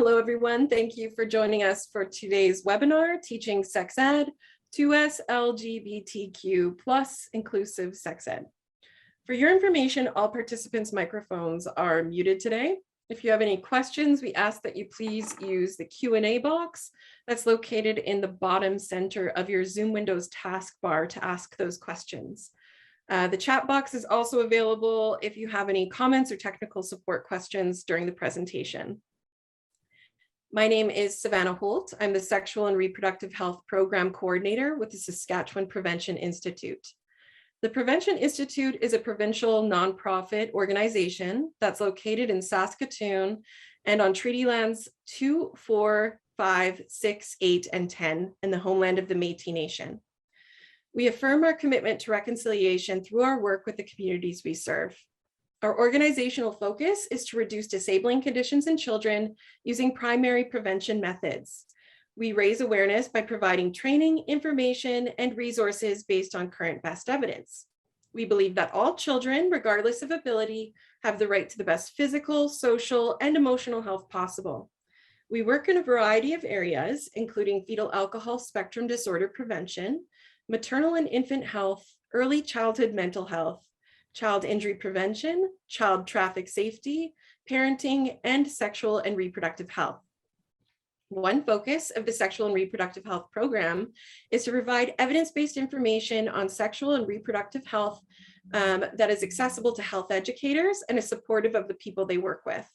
Hello, everyone. Thank you for joining us for today's webinar, Teaching Sex Ed, 2SLGBTQ plus Inclusive Sex Ed. For your information, all participants' microphones are muted today. If you have any questions, we ask that you please use the Q&A box that's located in the bottom center of your Zoom Windows taskbar to ask those questions. The chat box is also available if you have any comments or technical support questions during the presentation. My name is Savannah Holt. I'm the Sexual and Reproductive Health Program Coordinator with the Saskatchewan Prevention Institute. The Prevention Institute is a provincial nonprofit organization that's located in Saskatoon and on treaty lands 2, 4, 5, 6, 8, and 10 in the homeland of the Métis Nation. We affirm our commitment to reconciliation through our work with the communities we serve. Our organizational focus is to reduce disabling conditions in children using primary prevention methods. We raise awareness by providing training, information, and resources based on current best evidence. We believe that all children, regardless of ability, have the right to the best physical, social, and emotional health possible. We work in a variety of areas, including fetal alcohol spectrum disorder prevention, maternal and infant health, early childhood mental health, child injury prevention, child traffic safety, parenting, and sexual and reproductive health. One focus of the Sexual and Reproductive Health Program is to provide evidence-based information on sexual and reproductive health that is accessible to health educators and is supportive of the people they work with.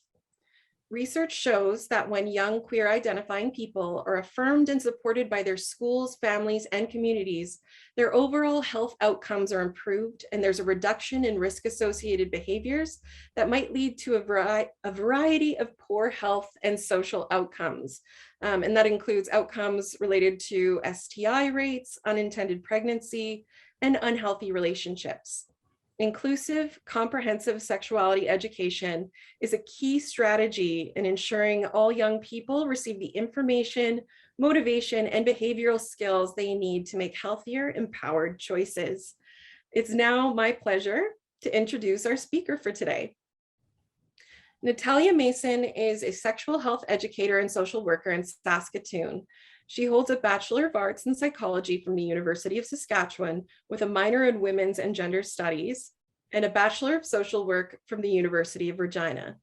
Research shows that when young queer identifying people are affirmed and supported by their schools, families, and communities, their overall health outcomes are improved, and there's a reduction in risk-associated behaviors that might lead to a variety of poor health and social outcomes. And that includes outcomes related to STI rates, unintended pregnancy, and unhealthy relationships. Inclusive, comprehensive sexuality education is a key strategy in ensuring all young people receive the information, motivation, and behavioral skills they need to make healthier, empowered choices. It's now my pleasure to introduce our speaker for today. Natalya Mason is a sexual health educator and social worker in Saskatoon. She holds a Bachelor of Arts in Psychology from the University of Saskatchewan with a minor in Women's and Gender Studies and a Bachelor of Social Work from the University of Regina.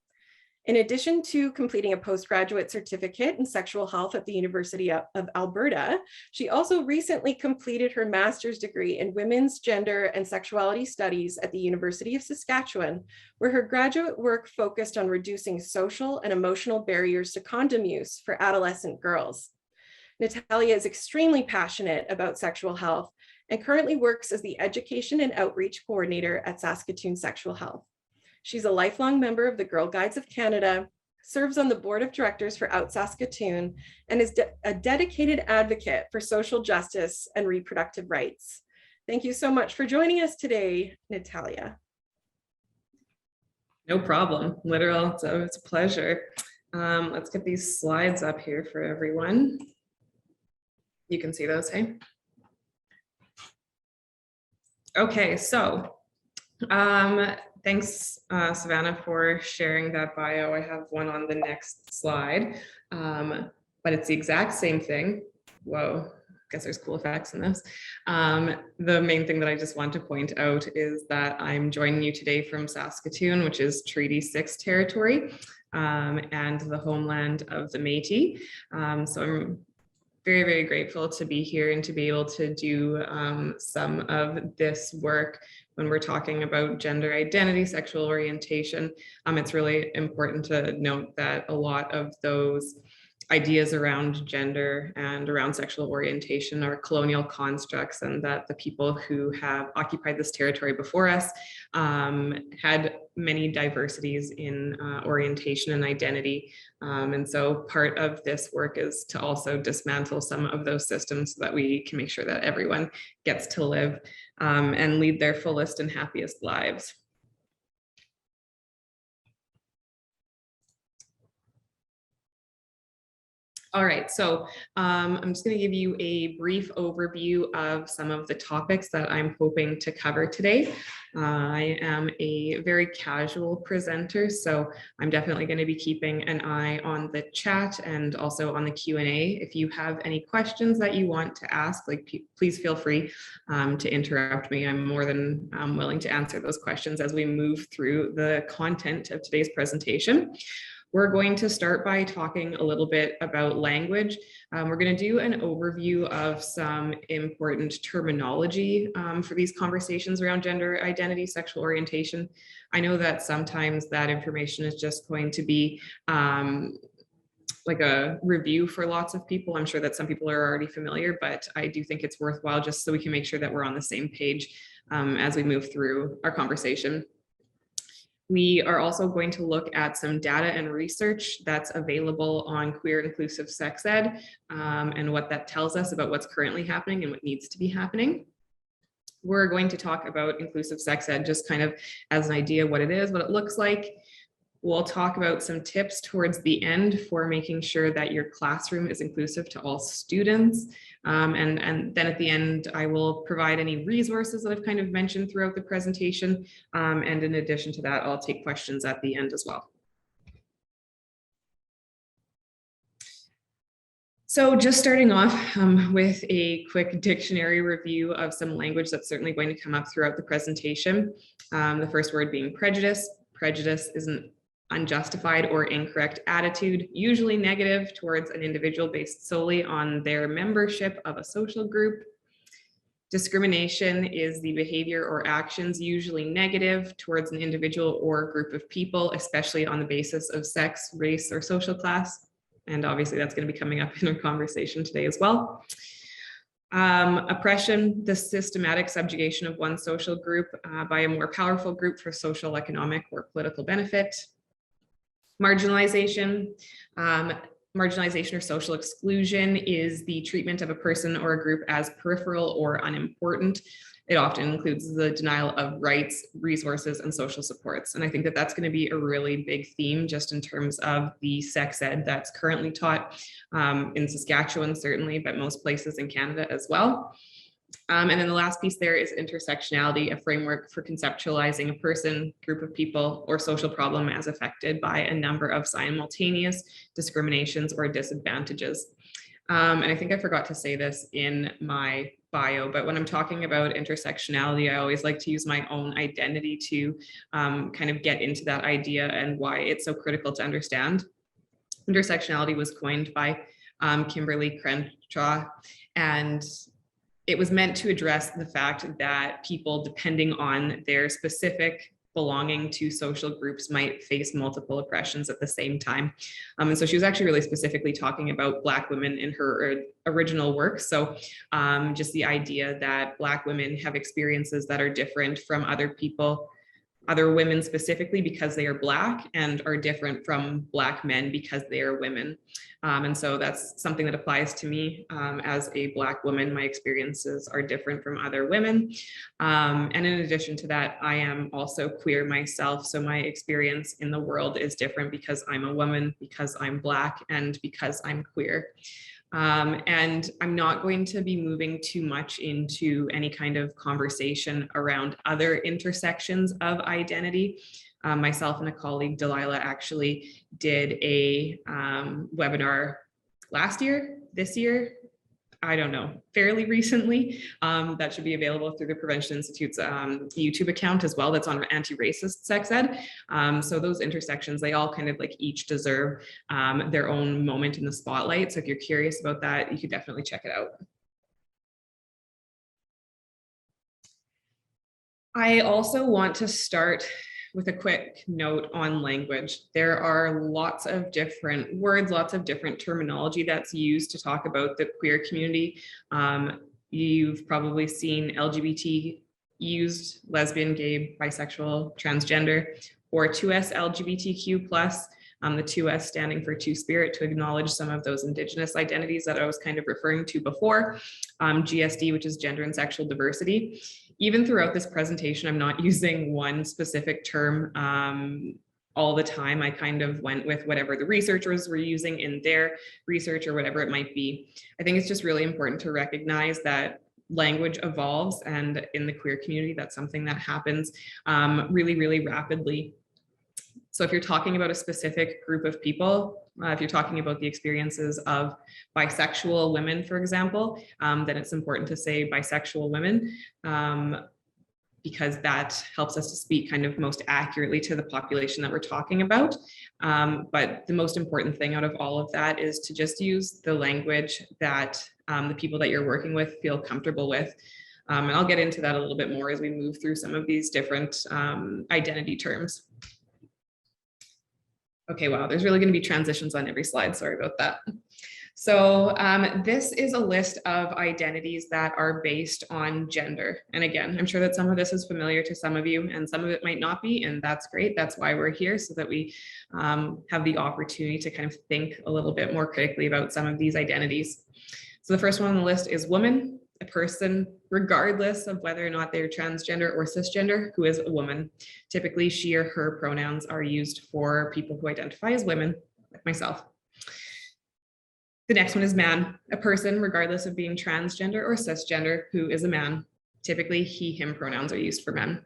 In addition to completing a postgraduate certificate in sexual health at the University of Alberta, she also recently completed her master's degree in Women's, Gender, and Sexuality Studies at the University of Saskatchewan, where her graduate work focused on reducing social and emotional barriers to condom use for adolescent girls. Natalya is extremely passionate about sexual health and currently works as the Education and Outreach Coordinator at Saskatoon Sexual Health. She's a lifelong member of the Girl Guides of Canada, serves on the board of directors for Out Saskatoon, and is a dedicated advocate for social justice and reproductive rights. Thank you so much for joining us today, Natalya. No problem, literal, so it's a pleasure. Let's get these slides up here for everyone. You can see those, hey? Okay, so thanks, Savannah, for sharing that bio. I have one on the next slide, but it's the exact same thing. Whoa, I guess there's cool effects in this. The main thing that I just want to point out is that I'm joining you today from Saskatoon, which is Treaty 6 territory and the homeland of the Métis. So I'm very, very grateful to be here and to be able to do some of this work when we're talking about gender identity, sexual orientation. It's really important to note that a lot of those ideas around gender and around sexual orientation are colonial constructs, and that the people who have occupied this territory before us had many diversities in orientation and identity. And so part of this work is to also dismantle some of those systems so that we can make sure that everyone gets to live and lead their fullest and happiest lives. All right, so I'm just going to give you a brief overview of some of the topics that I'm hoping to cover today. I am a very casual presenter, so I'm definitely going to be keeping an eye on the chat and also on the Q&A. If you have any questions that you want to ask, please feel free to interrupt me. I'm more than willing to answer those questions as we move through the content of today's presentation. We're going to start by talking a little bit about language. We're going to do an overview of some important terminology for these conversations around gender identity, sexual orientation. I know that sometimes that information is just going to be like a review for lots of people. I'm sure that some people are already familiar, but I do think it's worthwhile just so we can make sure that we're on the same page as we move through our conversation. We are also going to look at some data and research that's available on queer inclusive sex ed and what that tells us about what's currently happening and what needs to be happening. We're going to talk about inclusive sex ed just kind of as an idea what it is, what it looks like. We'll talk about some tips towards the end for making sure that your classroom is inclusive to all students. And then at the end, I will provide any resources that I've kind of mentioned throughout the presentation. And in addition to that, I'll take questions at the end as well. So just starting off with a quick dictionary review of some language that's certainly going to come up throughout the presentation. The first word being prejudice. Prejudice is an unjustified or incorrect attitude, usually negative towards an individual based solely on their membership of a social group. Discrimination is the behavior or actions usually negative towards an individual or group of people, especially on the basis of sex, race, or social class. And obviously that's going to be coming up in our conversation today as well. Oppression, the systematic subjugation of one social group by a more powerful group for social, economic, or political benefit. Marginalization. Marginalization or social exclusion is the treatment of a person or a group as peripheral or unimportant. It often includes the denial of rights, resources, and social supports. And I think that that's going to be a really big theme just in terms of the sex ed that's currently taught in Saskatchewan, certainly, but most places in Canada as well. And then the last piece there is intersectionality, a framework for conceptualizing a person, group of people, or social problem as affected by a number of simultaneous discriminations or disadvantages. And I think I forgot to say this in my bio, but when I'm talking about intersectionality, I always like to use my own identity to kind of get into that idea and why it's so critical to understand. Intersectionality was coined by Kimberly Crenshaw, and it was meant to address the fact that people, depending on their specific belonging to social groups, might face multiple oppressions at the same time. And so she was actually really specifically talking about Black women in her original work. So just the idea that Black women have experiences that are different from other people, other women specifically because they are Black, and are different from Black men because they are women. And so that's something that applies to me as a Black woman. My experiences are different from other women. And in addition to that, I am also queer myself. So my experience in the world is different because I'm a woman, because I'm Black, and because I'm queer. And I'm not going to be moving too much into any kind of conversation around other intersections of identity. Myself and a colleague, Delilah, actually did a webinar this year, I don't know, fairly recently. That should be available through the Prevention Institute's YouTube account as well. That's on anti-racist sex ed. So those intersections, they all kind of like each deserve their own moment in the spotlight. So if you're curious about that, you could definitely check it out. I also want to start with a quick note on language. There are lots of different words, lots of different terminology that's used to talk about the queer community. You've probably seen LGBT used, lesbian, gay, bisexual, transgender, or 2SLGBTQ+, the 2S standing for TwoSpirit, to acknowledge some of those Indigenous identities that I was kind of referring to before, GSD, which is gender and sexual diversity. Even throughout this presentation, I'm not using one specific term all the time. I kind of went with whatever the researchers were using in their research or whatever it might be. I think it's just really important to recognize that language evolves, and in the queer community, that's something that happens really, really rapidly. So if you're talking about a specific group of people, if you're talking about the experiences of bisexual women, for example, then it's important to say bisexual women, because that helps us to speak kind of most accurately to the population that we're talking about. But the most important thing out of all of that is to just use the language that the people that you're working with feel comfortable with. And I'll get into that a little bit more as we move through some of these different identity terms. Okay, wow, there's really going to be transitions on every slide. Sorry about that. So this is a list of identities that are based on gender. And again, I'm sure that some of this is familiar to some of you and some of it might not be, and that's great. That's why we're here, so that we have the opportunity to kind of think a little bit more critically about some of these identities. So the first one on the list is woman, a person, regardless of whether or not they're transgender or cisgender, who is a woman. Typically, she or her pronouns are used for people who identify as women, like myself. The next one is man, a person, regardless of being transgender or cisgender, who is a man. Typically, he, him pronouns are used for men.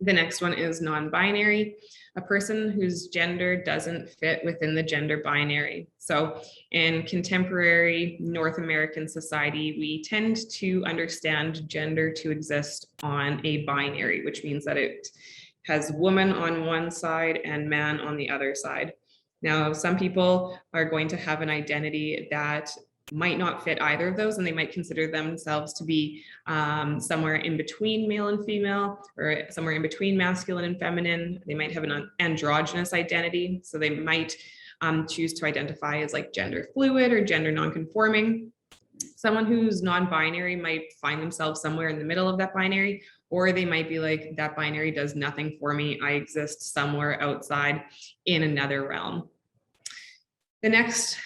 The next one is non-binary, a person whose gender doesn't fit within the gender binary. So in contemporary North American society, we tend to understand gender to exist on a binary, which means that it has woman on one side and man on the other side. Now, some people are going to have an identity that might not fit either of those, and they might consider themselves to be somewhere in between male and female, or somewhere in between masculine and feminine. They might have an androgynous identity, so they might choose to identify as like gender fluid or gender nonconforming. Someone who's non-binary might find themselves somewhere in the middle of that binary, or they might be like, that binary does nothing for me. I exist somewhere outside in another realm. The next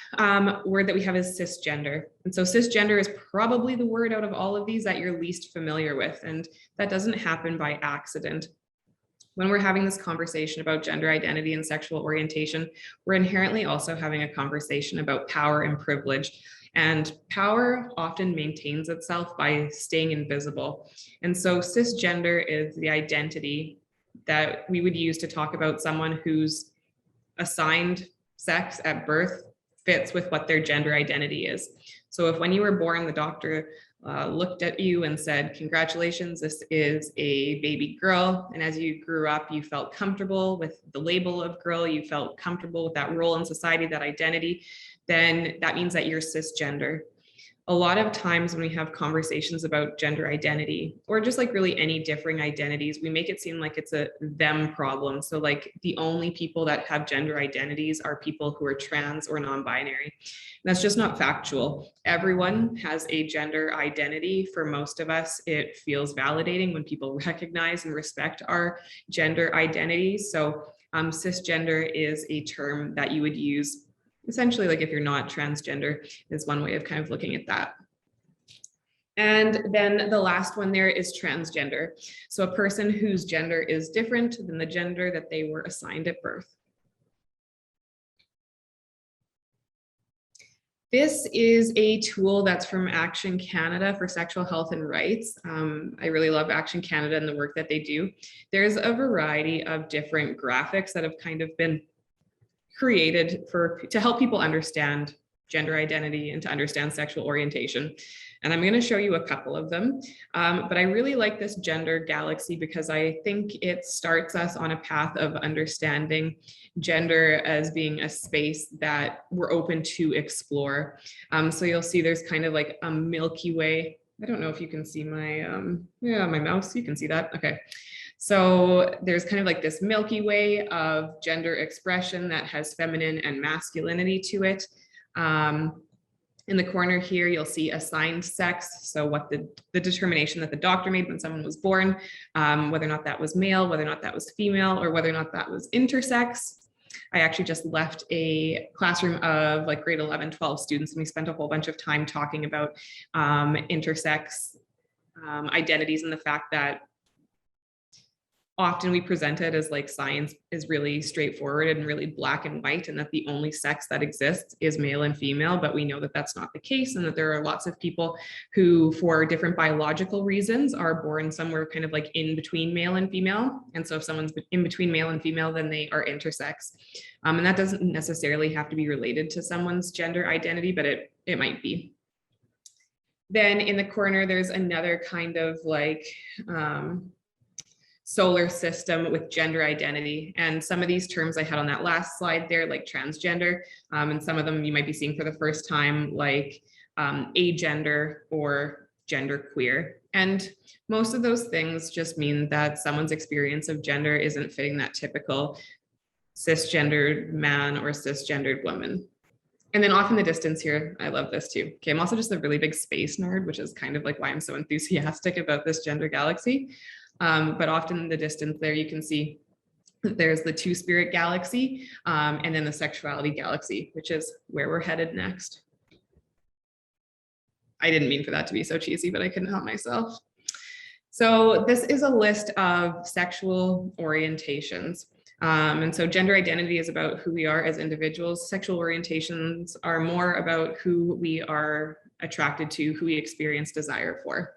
word that we have is cisgender. And so cisgender is probably the word out of all of these that you're least familiar with. And that doesn't happen by accident. When we're having this conversation about gender identity and sexual orientation, we're inherently also having a conversation about power and privilege. And power often maintains itself by staying invisible. And so cisgender is the identity that we would use to talk about someone who's assigned sex at birth fits with what their gender identity is. So if when you were born, the doctor looked at you and said, congratulations, this is a baby girl. And as you grew up, you felt comfortable with the label of girl, you felt comfortable with that role in society, that identity, then that means that you're cisgender. A lot of times when we have conversations about gender identity, or just like really any differing identities, we make it seem like it's a them problem. So like the only people that have gender identities are people who are trans or non-binary. That's just not factual. Everyone has a gender identity. For most of us, it feels validating when people recognize and respect our gender identities. So cisgender is a term that you would use essentially, like if you're not transgender, is one way of kind of looking at that. And then the last one there is transgender. So a person whose gender is different than the gender that they were assigned at birth. This is a tool that's from Action Canada for Sexual Health and Rights. I really love Action Canada and the work that they do. There's a variety of different graphics that have kind of been created to help people understand gender identity and to understand sexual orientation. And I'm going to show you a couple of them. But I really like this gender galaxy because I think it starts us on a path of understanding gender as being a space that we're open to explore. So you'll see there's kind of like a Milky Way. I don't know if you can see my, my mouse, you can see that, okay. So there's kind of like this Milky Way of gender expression that has feminine and masculinity to it. In the corner here, you'll see assigned sex. So what the determination that the doctor made when someone was born, whether or not that was male, whether or not that was female, or whether or not that was intersex. I actually just left a classroom of like grade 11, 12 students, and we spent a whole bunch of time talking about intersex identities and the fact that often we present it as like science is really straightforward and really black and white, and that the only sex that exists is male and female, but we know that that's not the case, and that there are lots of people who, for different biological reasons, are born somewhere kind of like in between male and female. And so if someone's in between male and female, then they are intersex. And that doesn't necessarily have to be related to someone's gender identity, but it might be. Then in the corner, there's another kind of like solar system with gender identity. And some of these terms I had on that last slide there, like transgender, and some of them you might be seeing for the first time, like agender or genderqueer. And most of those things just mean that someone's experience of gender isn't fitting that typical cisgendered man or cisgendered woman. And then off in the distance here, I love this too. Okay, I'm also just a really big space nerd, which is kind of like why I'm so enthusiastic about this gender galaxy. But often in the distance there, you can see that there's the TwoSpirit galaxy, and then the Sexuality Galaxy, which is where we're headed next. I didn't mean for that to be so cheesy, but I couldn't help myself. So this is a list of sexual orientations. And so gender identity is about who we are as individuals. Sexual orientations are more about who we are attracted to, who we experience desire for.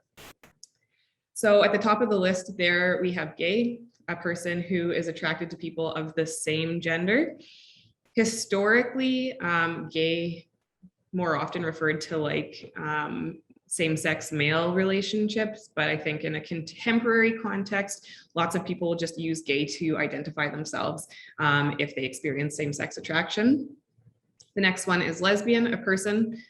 So at the top of the list there, we have gay, a person who is attracted to people of the same gender. Historically, gay more often referred to like same-sex male relationships, but I think in a contemporary context, lots of people will just use gay to identify themselves if they experience same-sex attraction. The next one is lesbian, a person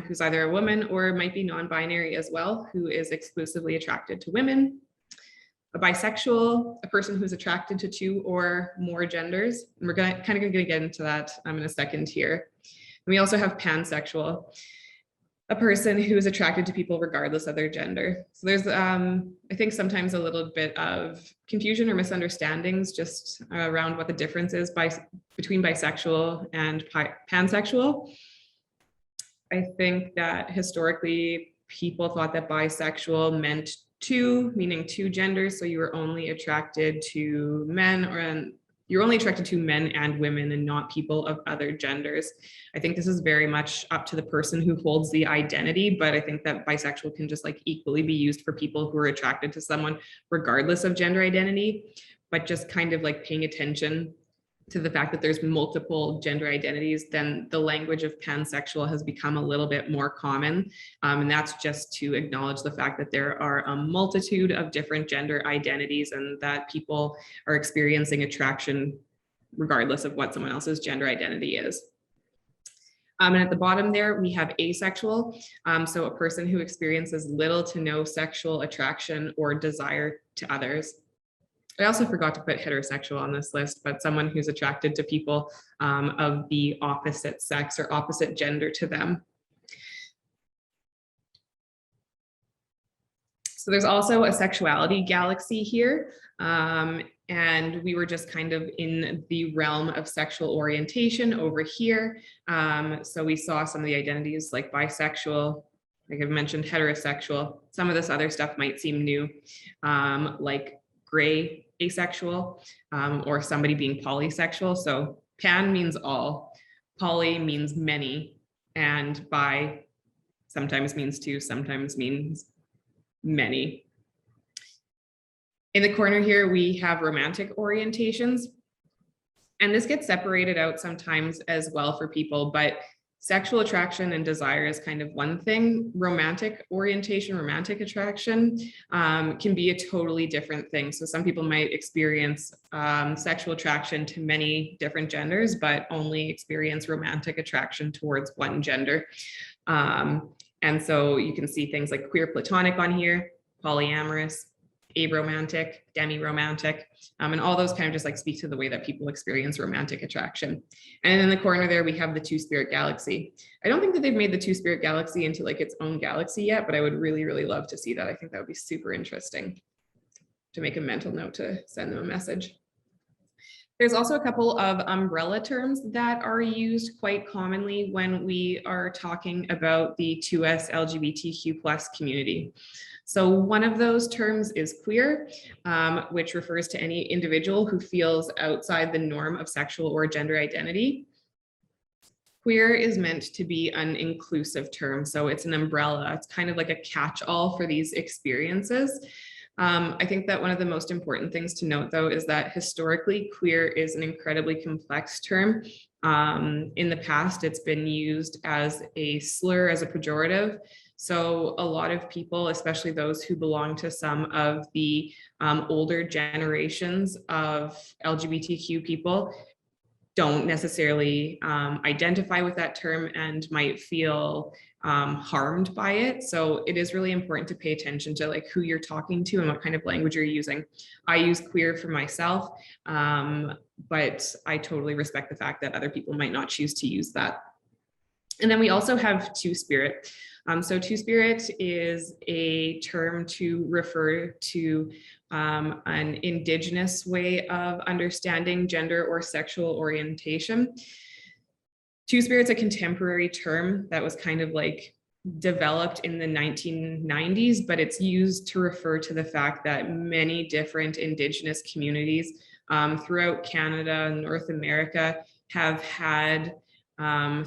who's either a woman or might be non-binary as well, who is exclusively attracted to women. A bisexual, a person who's attracted to two or more genders. And we're kind of going to get into that in a second here. And we also have pansexual, a person who is attracted to people regardless of their gender. So there's, I think sometimes a little bit of confusion or misunderstandings just around what the difference is between bisexual and pansexual. I think that historically people thought that bisexual meant two, meaning two genders. So you were only attracted to men, or you're only attracted to men and women and not people of other genders. I think this is very much up to the person who holds the identity, but I think that bisexual can just like equally be used for people who are attracted to someone regardless of gender identity, but just kind of like paying attention to the fact that there's multiple gender identities, then the language of pansexual has become a little bit more common. And that's just to acknowledge the fact that there are a multitude of different gender identities and that people are experiencing attraction regardless of what someone else's gender identity is. And at the bottom there, we have asexual. So a person who experiences little to no sexual attraction or desire to others. I also forgot to put heterosexual on this list, but someone who's attracted to people of the opposite sex or opposite gender to them. So there's also a sexuality galaxy here. And we were just kind of in the realm of sexual orientation over here. So we saw some of the identities like bisexual, like I've mentioned, heterosexual. Some of this other stuff might seem new, like gray asexual, or somebody being polysexual. So pan means all, poly means many, and bi sometimes means two, sometimes means many. In the corner here, we have romantic orientations. And this gets separated out sometimes as well for people, but sexual attraction and desire is kind of one thing. Romantic orientation, romantic attraction can be a totally different thing. So some people might experience sexual attraction to many different genders, but only experience romantic attraction towards one gender. And so you can see things like queer platonic on here, polyamorous, aromantic, demi-romantic, and all those kind of just like speak to the way that people experience romantic attraction. And in the corner there, we have the TwoSpirit galaxy. I don't think that they've made the TwoSpirit galaxy into like its own galaxy yet, but I would really, really love to see that. I think that would be super interesting to make a mental note to send them a message. There's also a couple of umbrella terms that are used quite commonly when we are talking about the 2SLGBTQ+ community. So one of those terms is queer, which refers to any individual who feels outside the norm of sexual or gender identity. Queer is meant to be an inclusive term, so it's an umbrella. It's kind of like a catch-all for these experiences. I think that one of the most important things to note, though, is that historically, queer is an incredibly complex term. In the past, it's been used as a slur, as a pejorative. So a lot of people, especially those who belong to some of the older generations of LGBTQ people, don't necessarily identify with that term and might feel harmed by it. So it is really important to pay attention to like who you're talking to and what kind of language you're using. I use queer for myself, but I totally respect the fact that other people might not choose to use that. And then we also have TwoSpirit. So TwoSpirit is a term to refer to an Indigenous way of understanding gender or sexual orientation. TwoSpirit's a contemporary term that was kind of like developed in the 1990s, but it's used to refer to the fact that many different Indigenous communities throughout Canada and North America have had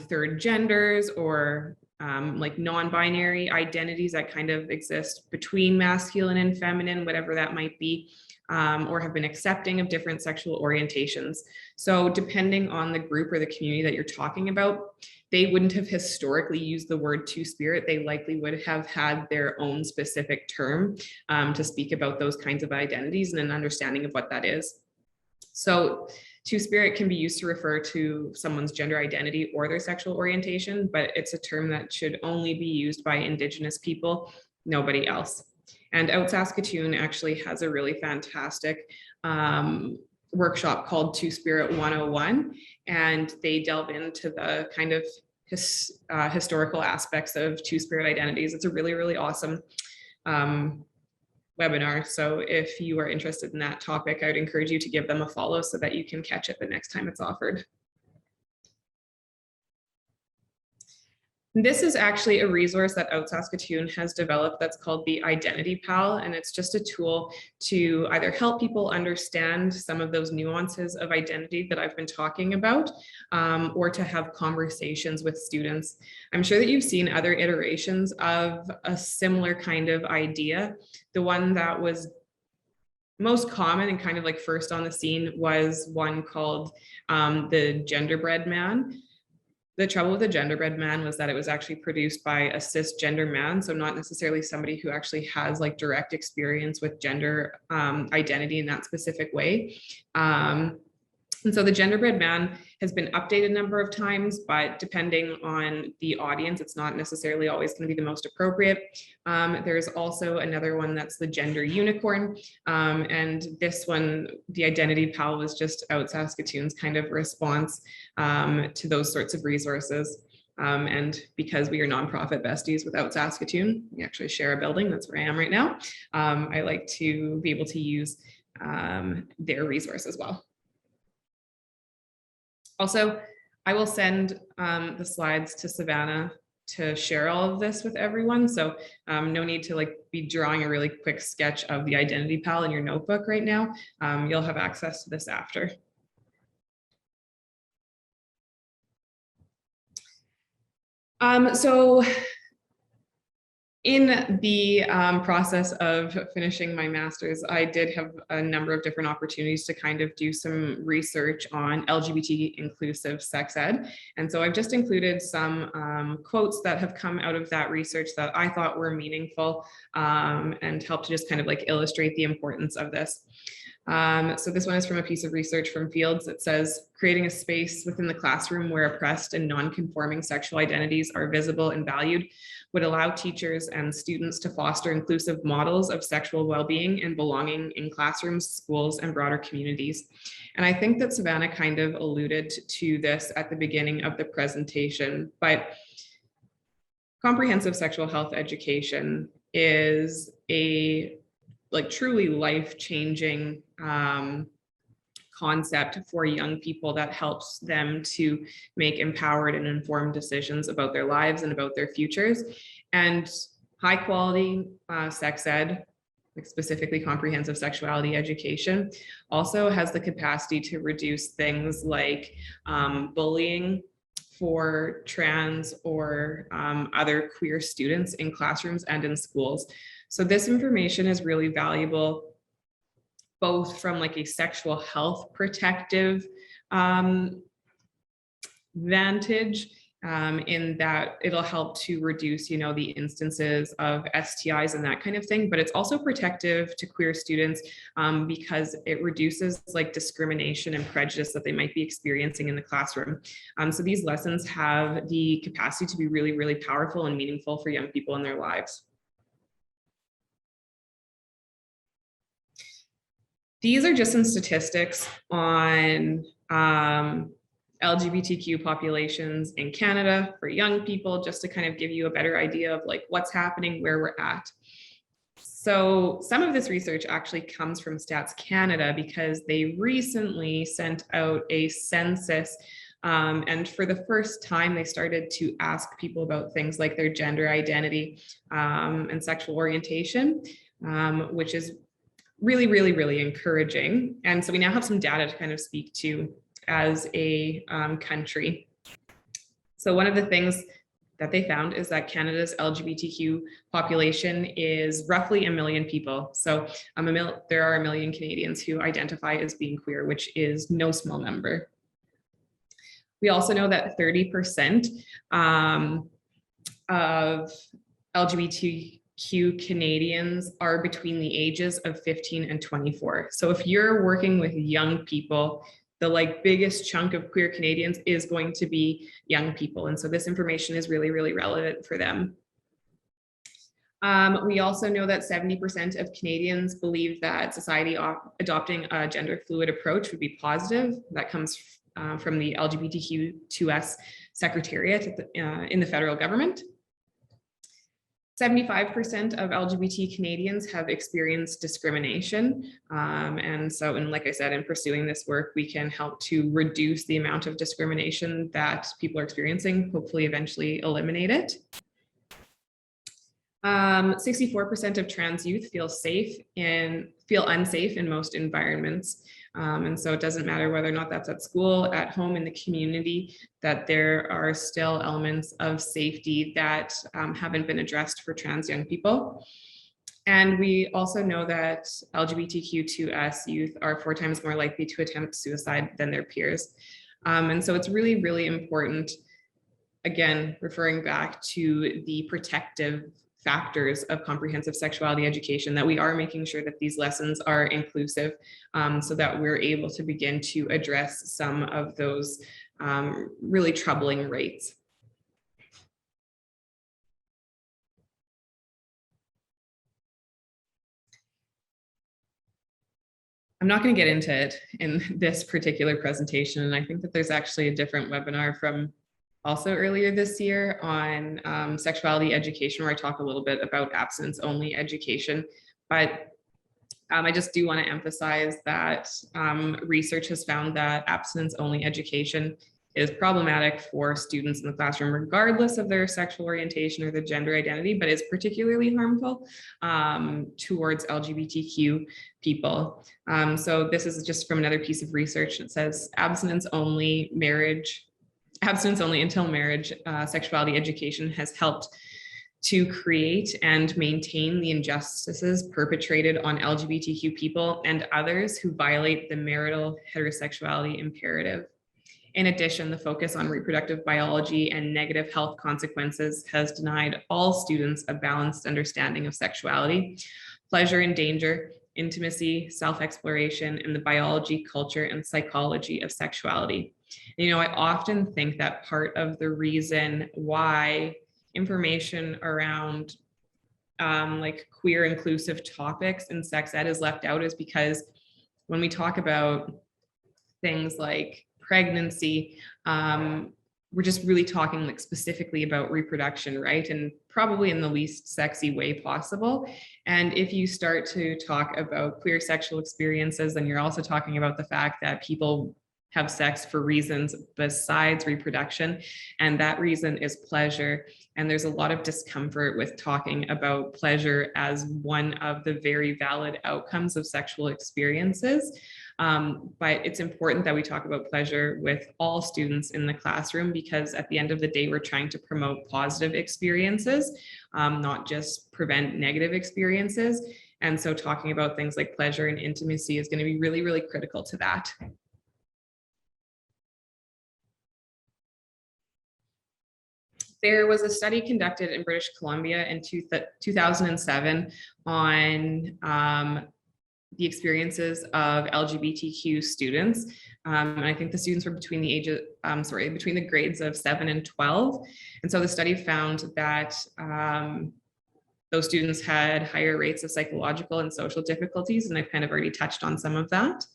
third genders or like non-binary identities that kind of exist between masculine and feminine, whatever that might be, or have been accepting of different sexual orientations. So depending on the group or the community that you're talking about, they wouldn't have historically used the word TwoSpirit. They likely would have had their own specific term to speak about those kinds of identities and an understanding of what that is. So TwoSpirit can be used to refer to someone's gender identity or their sexual orientation, but it's a term that should only be used by Indigenous people, nobody else. And Out Saskatoon actually has a really fantastic workshop called TwoSpirit 101, and they delve into the kind of historical aspects of TwoSpirit identities. It's a really, really awesome webinar. So if you are interested in that topic, I would encourage you to give them a follow so that you can catch it the next time it's offered. This is actually a resource that Out Saskatoon has developed that's called the Identity Pal, and it's just a tool to either help people understand some of those nuances of identity that I've been talking about, or to have conversations with students. I'm sure that you've seen other iterations of a similar kind of idea. The one that was most common and kind of like first on the scene was one called the genderbread man. The trouble with the genderbread man was that it was actually produced by a cisgender man, so not necessarily somebody who actually has like direct experience with gender identity in that specific way. And so the genderbread man has been updated a number of times, but depending on the audience, it's not necessarily always going to be the most appropriate. There's also another one that's the gender unicorn. And this one, the Identity Pal, was just Out Saskatoon's kind of response to those sorts of resources. And because we are nonprofit besties with Out Saskatoon, we actually share a building. That's where I am right now. I like to be able to use their resource as well. Also, I will send the slides to Savannah to share all of this with everyone. So no need to like be drawing a really quick sketch of the Identity Pal in your notebook right now. You'll have access to this after. So in the process of finishing my master's, I did have a number of different opportunities to kind of do some research on LGBT inclusive sex ed. And so I've just included some quotes that have come out of that research that I thought were meaningful and help to just kind of like illustrate the importance of this. So this one is from a piece of research from Fields that says, creating a space within the classroom where oppressed and non-conforming sexual identities are visible and valued would allow teachers and students to foster inclusive models of sexual well-being and belonging in classrooms, schools, and broader communities. And I think that Savannah kind of alluded to this at the beginning of the presentation, but comprehensive sexual health education is a like truly life-changing concept for young people that helps them to make empowered and informed decisions about their lives and about their futures. And high quality sex ed, like specifically comprehensive sexuality education, also has the capacity to reduce things like bullying for trans or other queer students in classrooms and in schools. So this information is really valuable, both from like a sexual health protective vantage, in that it'll help to reduce, you know, the instances of STIs and that kind of thing, but it's also protective to queer students because it reduces like discrimination and prejudice that they might be experiencing in the classroom. So these lessons have the capacity to be really, really powerful and meaningful for young people in their lives. These are just some statistics on LGBTQ populations in Canada for young people, just to kind of give you a better idea of like what's happening, where we're at. So some of this research actually comes from Stats Canada because they recently sent out a census, and for the first time they started to ask people about things like their gender identity and sexual orientation, which is really, really, really encouraging. And so we now have some data to kind of speak to as a country. So one of the things that they found is that Canada's LGBTQ population is roughly 1 million people. So there are 1 million Canadians who identify as being queer, which is no small number. We also know that 30% of LGBTQ Canadians are between the ages of 15 and 24. So if you're working with young people, the like biggest chunk of queer Canadians is going to be young people. And so this information is really, really relevant for them. We also know that 70% of Canadians believe that society adopting a gender fluid approach would be positive. That comes from the LGBTQ 2S Secretariat in the federal government. 75% of LGBT Canadians have experienced discrimination. And so, and like I said, in pursuing this work, we can help to reduce the amount of discrimination that people are experiencing, hopefully eventually eliminate it. 64% of trans youth feel unsafe in most environments. And so it doesn't matter whether or not that's at school, at home, in the community, that there are still elements of safety that haven't been addressed for trans young people. And we also know that LGBTQ2S youth are 4 times more likely to attempt suicide than their peers. And so it's really, really important, again, referring back to the protective factors of comprehensive sexuality education, that we are making sure that these lessons are inclusive, so that we're able to begin to address some of those really troubling rates. I'm not going to get into it in this particular presentation, and I think that there's actually a different webinar from also earlier this year on sexuality education, where I talk a little bit about abstinence only education. But I just do want to emphasize that research has found that abstinence only education is problematic for students in the classroom, regardless of their sexual orientation or their gender identity, but is particularly harmful towards LGBTQ people. So this is just from another piece of research that says abstinence only until marriage sexuality education has helped to create and maintain the injustices perpetrated on LGBTQ people and others who violate the marital heterosexuality imperative. In addition, the focus on reproductive biology and negative health consequences has denied all students a balanced understanding of sexuality, pleasure and danger, intimacy, self-exploration, and the biology, culture, and psychology of sexuality. You know, I often think that part of the reason why information around like queer inclusive topics in sex ed is left out is because when we talk about things like pregnancy, we're just really talking like specifically about reproduction, right? And probably in the least sexy way possible. And if you start to talk about queer sexual experiences, then you're also talking about the fact that people have sex for reasons besides reproduction, and that reason is pleasure. And there's a lot of discomfort with talking about pleasure as one of the very valid outcomes of sexual experiences. But it's important that we talk about pleasure with all students in the classroom, because at the end of the day, we're trying to promote positive experiences, not just prevent negative experiences. And so talking about things like pleasure and intimacy is going to be really, really critical to that. There was a study conducted in British Columbia in 2007 on the experiences of LGBTQ students. And I think the students were between the ages, between the grades of 7 and 12. And so the study found that those students had higher rates of psychological and social difficulties, and I've kind of already touched on some of that.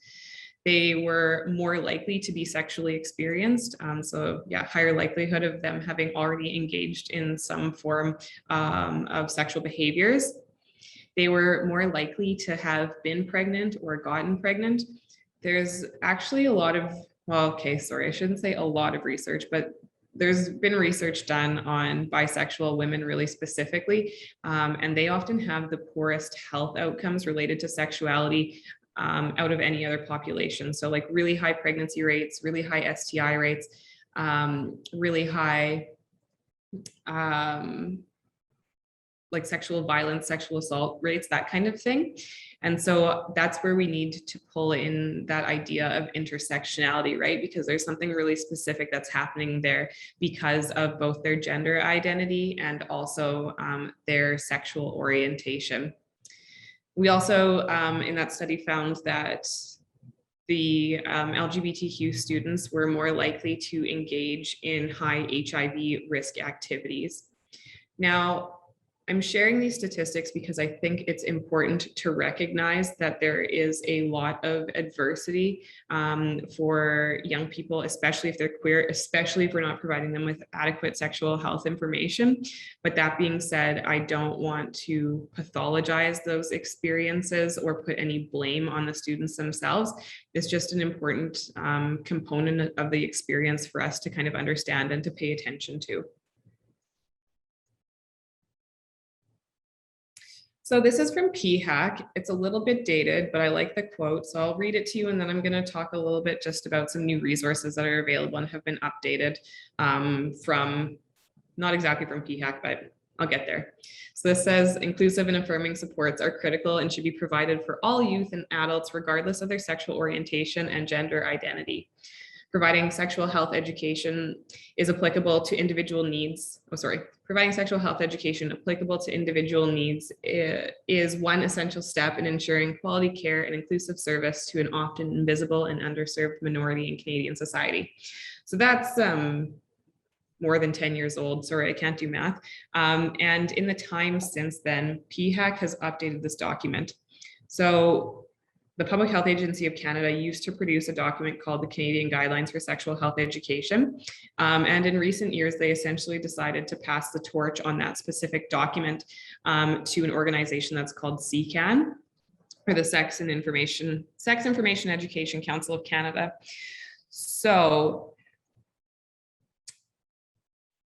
They were more likely to be sexually experienced. So yeah, higher likelihood of them having already engaged in some form of sexual behaviors. They were more likely to have been pregnant or gotten pregnant. There's actually a lot of, I shouldn't say a lot of research, but there's been research done on bisexual women really specifically, and they often have the poorest health outcomes related to sexuality out of any other population. So like really high pregnancy rates, really high STI rates, really high like sexual violence, sexual assault rates, that kind of thing. And so that's where we need to pull in that idea of intersectionality, right? Because there's something really specific that's happening there because of both their gender identity and also their sexual orientation. We also, in that study, found that the LGBTQ students were more likely to engage in high HIV risk activities. Now, I'm sharing these statistics because I think it's important to recognize that there is a lot of adversity for young people, especially if they're queer, especially if we're not providing them with adequate sexual health information. But that being said, I don't want to pathologize those experiences or put any blame on the students themselves. It's just an important component of the experience for us to kind of understand and to pay attention to. So this is from PHAC. It's a little bit dated, but I like the quote. So I'll read it to you, and then I'm going to talk a little bit just about some new resources that are available and have been updated from, not exactly from PHAC, but I'll get there. So this says, inclusive and affirming supports are critical and should be provided for all youth and adults, regardless of their sexual orientation and gender identity. Providing sexual health education is applicable to individual needs. Providing sexual health education applicable to individual needs is one essential step in ensuring quality care and inclusive service to an often invisible and underserved minority in Canadian society. So that's more than 10 years old. Sorry, I can't do math. And in the time since then, PHAC has updated this document. So the Public Health Agency of Canada used to produce a document called the Canadian Guidelines for Sexual Health Education. And in recent years, they essentially decided to pass the torch on that specific document to an organization that's called CCAN, or the Sex Information Education Council of Canada. So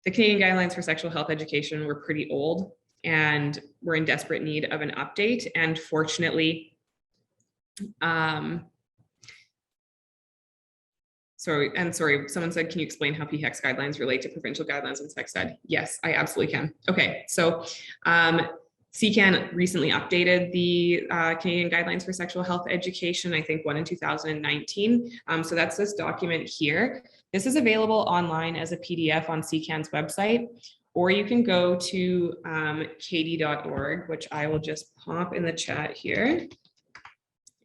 the Canadian Guidelines for Sexual Health Education were pretty old and were in desperate need of an update. And fortunately, someone said, can you explain how PHAC's guidelines relate to provincial guidelines on sex ed? Yes, I absolutely can. Okay, so CCAN recently updated the Canadian Guidelines for Sexual Health Education, I think one in 2019. So that's this document here. This is available online as a PDF on CCAN's website, or you can go to katie.org, which I will just pop in the chat here.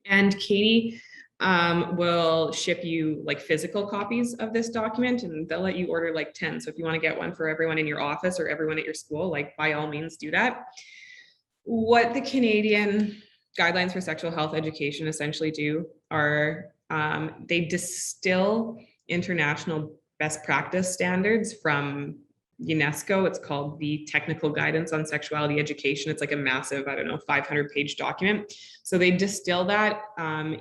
And Katie will ship you like physical copies of this document, and they'll let you order like 10. So if you want to get one for everyone in your office or everyone at your school, like by all means do that. What the Canadian Guidelines for Sexual Health Education essentially do are they distill international best practice standards from UNESCO. It's called the Technical Guidance on Sexuality Education. It's like a massive, 500-page document. So they distill that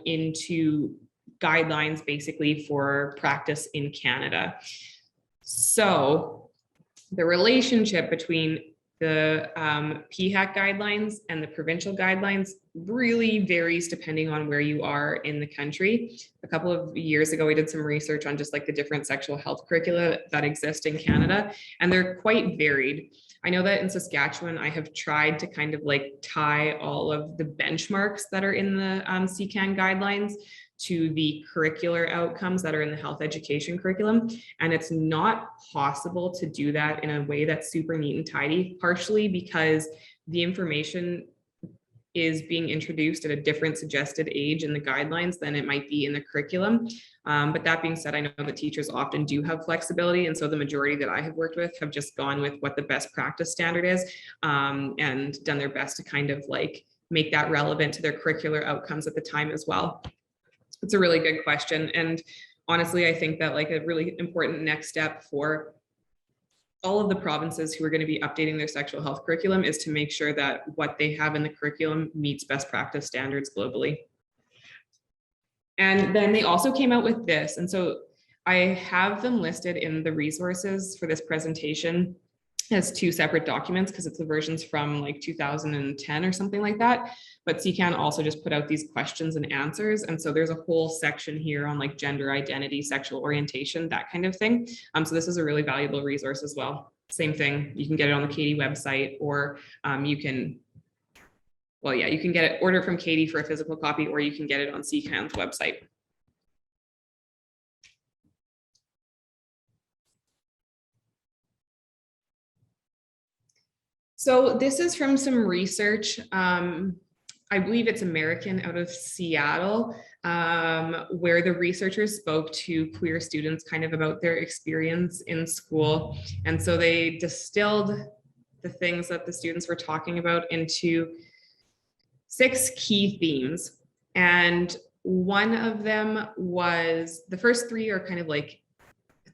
into guidelines basically for practice in Canada. So the relationship between the PHAC guidelines and the provincial guidelines really varies depending on where you are in the country. A couple of years ago, we did some research on just like the different sexual health curricula that exist in Canada, and they're quite varied. I know that in Saskatchewan, I have tried to kind of like tie all of the benchmarks that are in the CCAN guidelines to the curricular outcomes that are in the health education curriculum. And it's not possible to do that in a way that's super neat and tidy, partially because the information is being introduced at a different suggested age in the guidelines than it might be in the curriculum. But that being said, I know that teachers often do have flexibility. And so the majority that I have worked with have just gone with what the best practice standard is, and done their best to kind of like make that relevant to their curricular outcomes at the time as well. It's a really good question. And honestly, I think that like a really important next step for all of the provinces who are going to be updating their sexual health curriculum is to make sure that what they have in the curriculum meets best practice standards globally. And then they also came out with this. And so I have them listed in the resources for this presentation as two separate documents because it's the versions from like 2010 or something like that. But CCAN also just put out these questions and answers. And so there's a whole section here on like gender identity, sexual orientation, that kind of thing. So this is a really valuable resource as well. Same thing, you can get it on the Katie website, or you can get it, order from Katie for a physical copy, or you can get it on CCAN's website. So this is from some research. I believe it's American, out of Seattle, where the researchers spoke to queer students kind of about their experience in school. And so they distilled the things that the students were talking about into 6 key themes. And one of them was, the first 3 are kind of like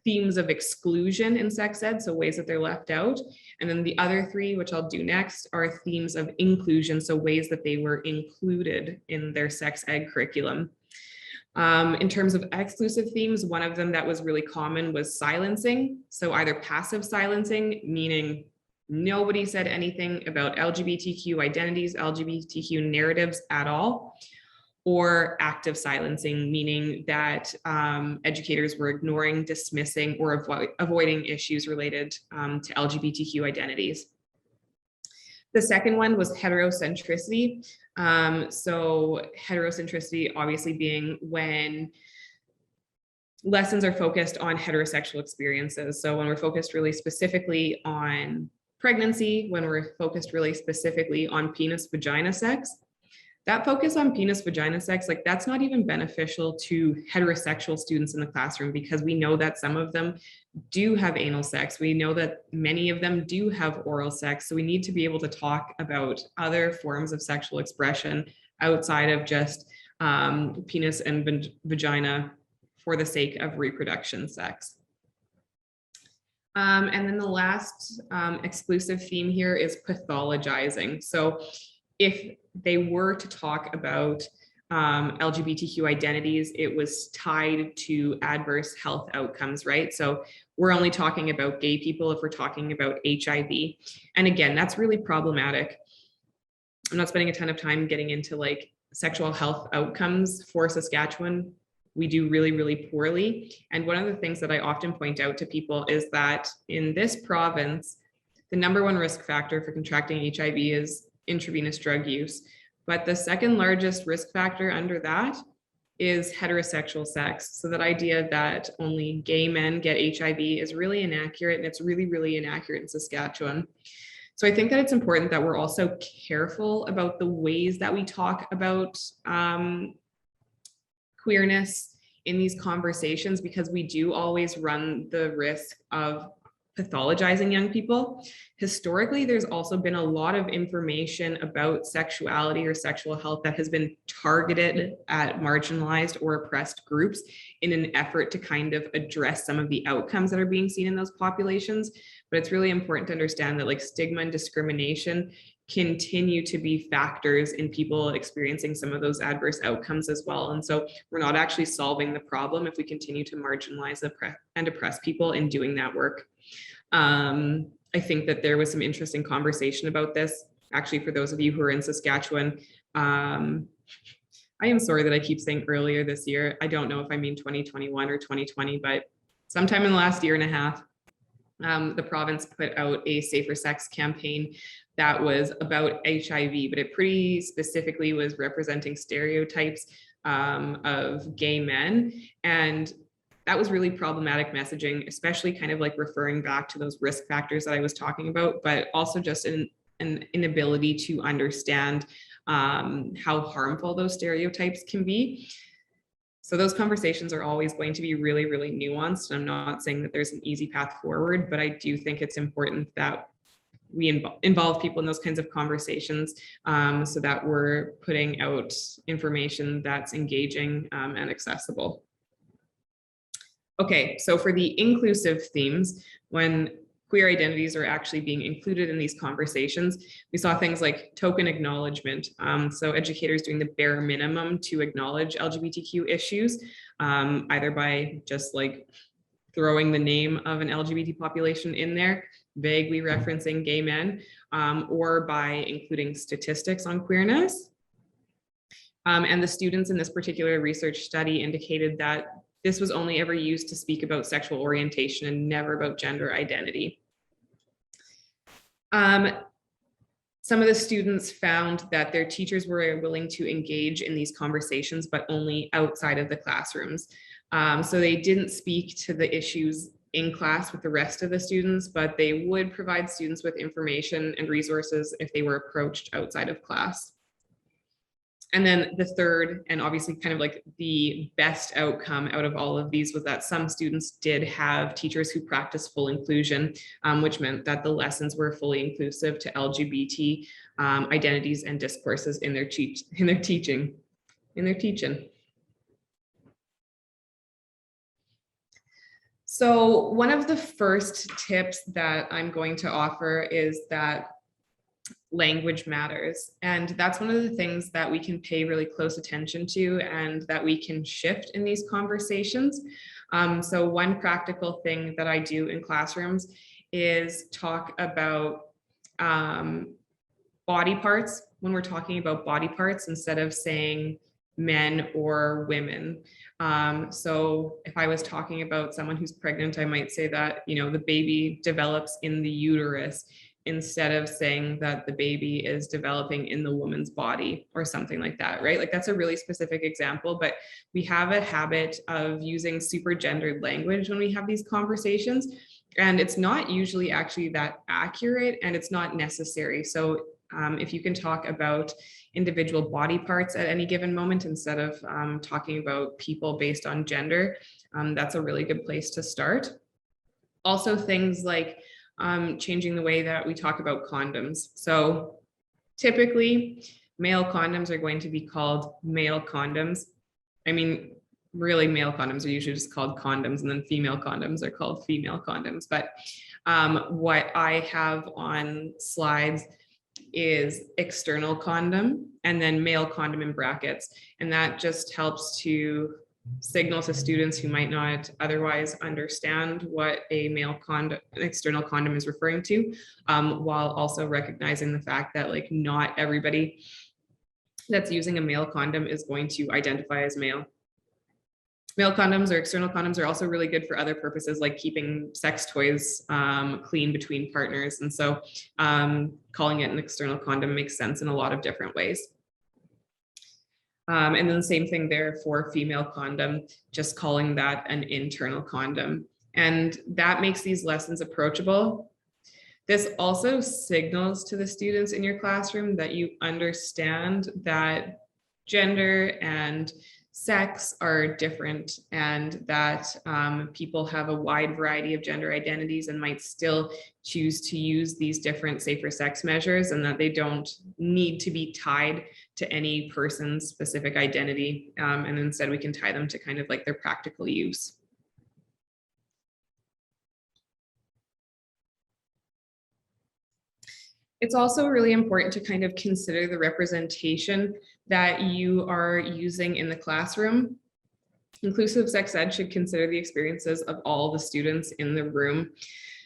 themes of exclusion in sex ed, so ways that they're left out. And then the other 3, which I'll do next, are themes of inclusion, so ways that they were included in their sex ed curriculum. In terms of exclusive themes, one of them that was really common was silencing. So either passive silencing, meaning nobody said anything about LGBTQ identities, LGBTQ narratives at all, or active silencing, meaning that educators were ignoring, dismissing, or avoiding issues related to LGBTQ identities. The second one was heterocentricity. So heterocentricity obviously being when lessons are focused on heterosexual experiences. So when we're focused really specifically on pregnancy, when we're focused really specifically on penis-vagina sex, that focus on penis-vagina sex, like that's not even beneficial to heterosexual students in the classroom, because we know that some of them do have anal sex. We know that many of them do have oral sex. So we need to be able to talk about other forms of sexual expression outside of just penis and vagina for the sake of reproduction sex. And then the last exclusive theme here is pathologizing. So if they were to talk about LGBTQ identities, it was tied to adverse health outcomes, right? So we're only talking about gay people if we're talking about HIV. And again, that's really problematic. I'm not spending a ton of time getting into like sexual health outcomes for Saskatchewan. We do really, really poorly. And one of the things that I often point out to people is that in this province, the #1 risk factor for contracting HIV is intravenous drug use. But the second largest risk factor under that is heterosexual sex. So that idea that only gay men get HIV is really inaccurate, and it's really, really inaccurate in Saskatchewan. So I think that it's important that we're also careful about the ways that we talk about queerness in these conversations, because we do always run the risk of pathologizing young people. Historically, there's also been a lot of information about sexuality or sexual health that has been targeted at marginalized or oppressed groups in an effort to kind of address some of the outcomes that are being seen in those populations. But it's really important to understand that like stigma and discrimination continue to be factors in people experiencing some of those adverse outcomes as well. And so we're not actually solving the problem if we continue to marginalize and oppress people in doing that work. I think that there was some interesting conversation about this. Actually, for those of you who are in Saskatchewan, I am sorry that I keep saying earlier this year. I don't know if I mean 2021 or 2020, but sometime in the last year and a half, the province put out a safer sex campaign that was about HIV, but it pretty specifically was representing stereotypes of gay men. And that was really problematic messaging, especially kind of like referring back to those risk factors that I was talking about, but also just an inability to understand how harmful those stereotypes can be. So those conversations are always going to be really, really nuanced. I'm not saying that there's an easy path forward, but I do think it's important that we involve people in those kinds of conversations so that we're putting out information that's engaging and accessible. Okay, so for the inclusive themes, when queer identities are actually being included in these conversations, we saw things like token acknowledgement. So educators doing the bare minimum to acknowledge LGBTQ issues, either by just like throwing the name of an LGBT population in there, vaguely referencing gay men, or by including statistics on queerness. And the students in this particular research study indicated that this was only ever used to speak about sexual orientation and never about gender identity. Some of the students found that their teachers were willing to engage in these conversations, but only outside of the classrooms. So they didn't speak to the issues in class with the rest of the students, but they would provide students with information and resources if they were approached outside of class. And then the third, and obviously kind of like the best outcome out of all of these, was that some students did have teachers who practiced full inclusion, which meant that the lessons were fully inclusive to LGBT identities and discourses in their teaching. So one of the first tips that I'm going to offer is that language matters. And that's one of the things that we can pay really close attention to and that we can shift in these conversations. So one practical thing that I do in classrooms is talk about body parts when we're talking about body parts instead of saying men or women. So if I was talking about someone who's pregnant, I might say that, you know, the baby develops in the uterus, instead of saying that the baby is developing in the woman's body or something like that, right? Like that's a really specific example, but we have a habit of using super gendered language when we have these conversations, and it's not usually actually that accurate and it's not necessary. So if you can talk about individual body parts at any given moment instead of talking about people based on gender, that's a really good place to start. Also things like changing the way that we talk about condoms. So typically male condoms are going to be called male condoms. I mean, really male condoms are usually just called condoms, and then female condoms are called female condoms. But what I have on slides is external condom and then male condom in brackets. And that just helps to signal to students who might not otherwise understand what a male condom, an external condom is referring to, while also recognizing the fact that like not everybody that's using a male condom is going to identify as male. Male condoms or external condoms are also really good for other purposes, like keeping sex toys clean between partners. And so calling it an external condom makes sense in a lot of different ways. And then the same thing there for female condom, just calling that an internal condom. And that makes these lessons approachable. This also signals to the students in your classroom that you understand that gender and sex are different, and that people have a wide variety of gender identities and might still choose to use these different safer sex measures, and that they don't need to be tied to any person's specific identity. And instead we can tie them to kind of like their practical use. It's also really important to kind of consider the representation that you are using in the classroom. Inclusive sex ed should consider the experiences of all the students in the room.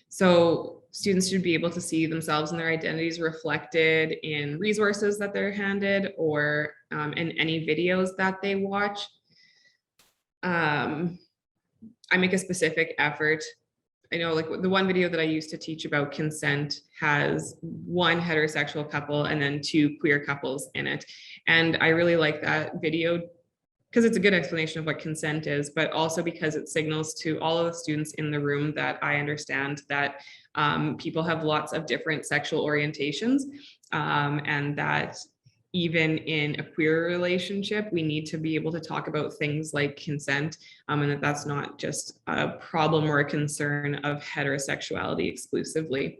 So students should be able to see themselves and their identities reflected in resources that they're handed or in any videos that they watch. I make a specific effort. I know like the one video that I used to teach about consent has one heterosexual couple and then two queer couples in it. And I really like that video because it's a good explanation of what consent is, but also because it signals to all of the students in the room that I understand that people have lots of different sexual orientations, and that even in a queer relationship, we need to be able to talk about things like consent, and that that's not just a problem or a concern of heterosexuality exclusively.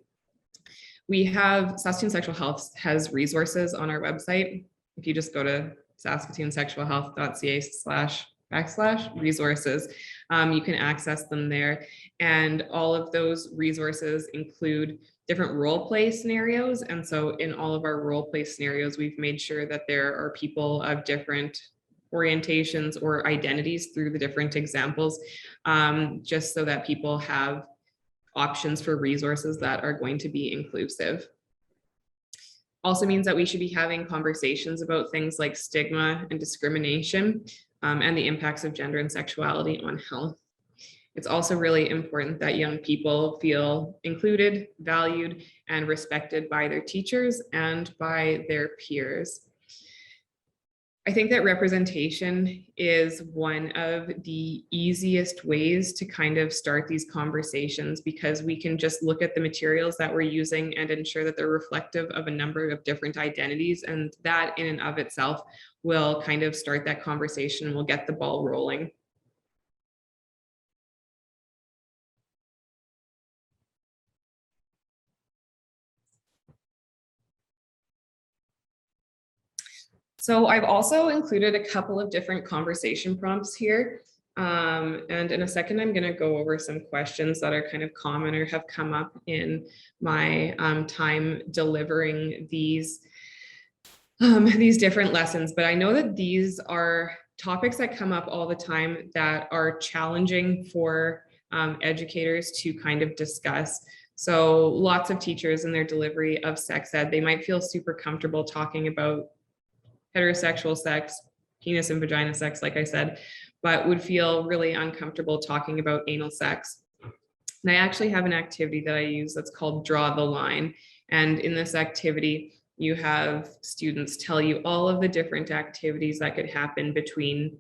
We have Saskatoon Sexual Health has resources on our website. If you just go to saskatoonsexualhealth.ca/resources. You can access them there. And all of those resources include different role play scenarios. And so in all of our role play scenarios, we've made sure that there are people of different orientations or identities through the different examples, just so that people have options for resources that are going to be inclusive. Also means that we should be having conversations about things like stigma and discrimination, and the impacts of gender and sexuality on health. It's also really important that young people feel included, valued, and respected by their teachers and by their peers. I think that representation is one of the easiest ways to kind of start these conversations, because we can just look at the materials that we're using and ensure that they're reflective of a number of different identities. And that in and of itself will kind of start that conversation and will get the ball rolling. So I've also included a couple of different conversation prompts here. And in a second, I'm going to go over some questions that are kind of common or have come up in my time delivering these different lessons. But I know that these are topics that come up all the time that are challenging for educators to kind of discuss. So lots of teachers in their delivery of sex ed, they might feel super comfortable talking about heterosexual sex, penis and vagina sex, like I said, but would feel really uncomfortable talking about anal sex. And I actually have an activity that I use that's called Draw the Line. And in this activity, you have students tell you all of the different activities that could happen between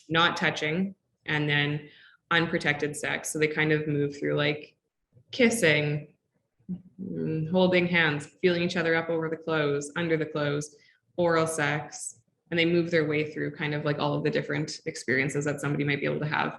not touching and then unprotected sex. So they kind of move through like kissing, holding hands, feeling each other up over the clothes, under the clothes, oral sex, and they move their way through kind of like all of the different experiences that somebody might be able to have.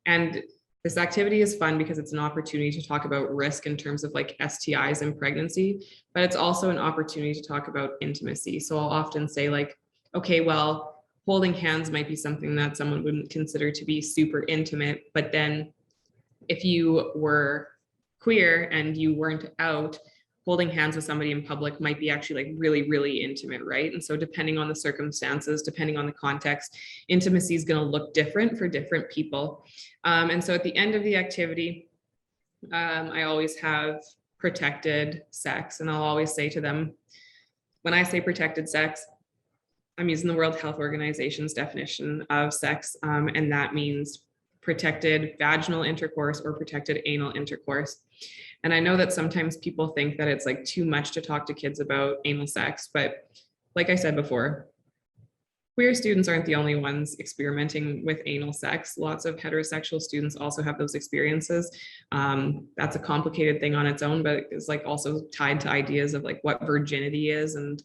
And this activity is fun because it's an opportunity to talk about risk in terms of like STIs and pregnancy, but it's also an opportunity to talk about intimacy. So I'll often say like, okay, well, holding hands might be something that someone wouldn't consider to be super intimate, but then if you were queer and you weren't out, holding hands with somebody in public might be actually like really, really intimate, right? And so depending on the circumstances, depending on the context, intimacy is going to look different for different people. And so at the end of the activity, I always have protected sex. And I'll always say to them, when I say protected sex, I'm using the World Health Organization's definition of sex. And that means protected vaginal intercourse or protected anal intercourse. And I know that sometimes people think that it's like too much to talk to kids about anal sex, but like I said before, queer students aren't the only ones experimenting with anal sex. Lots of heterosexual students also have those experiences. That's a complicated thing on its own, but it's like also tied to ideas of like what virginity is and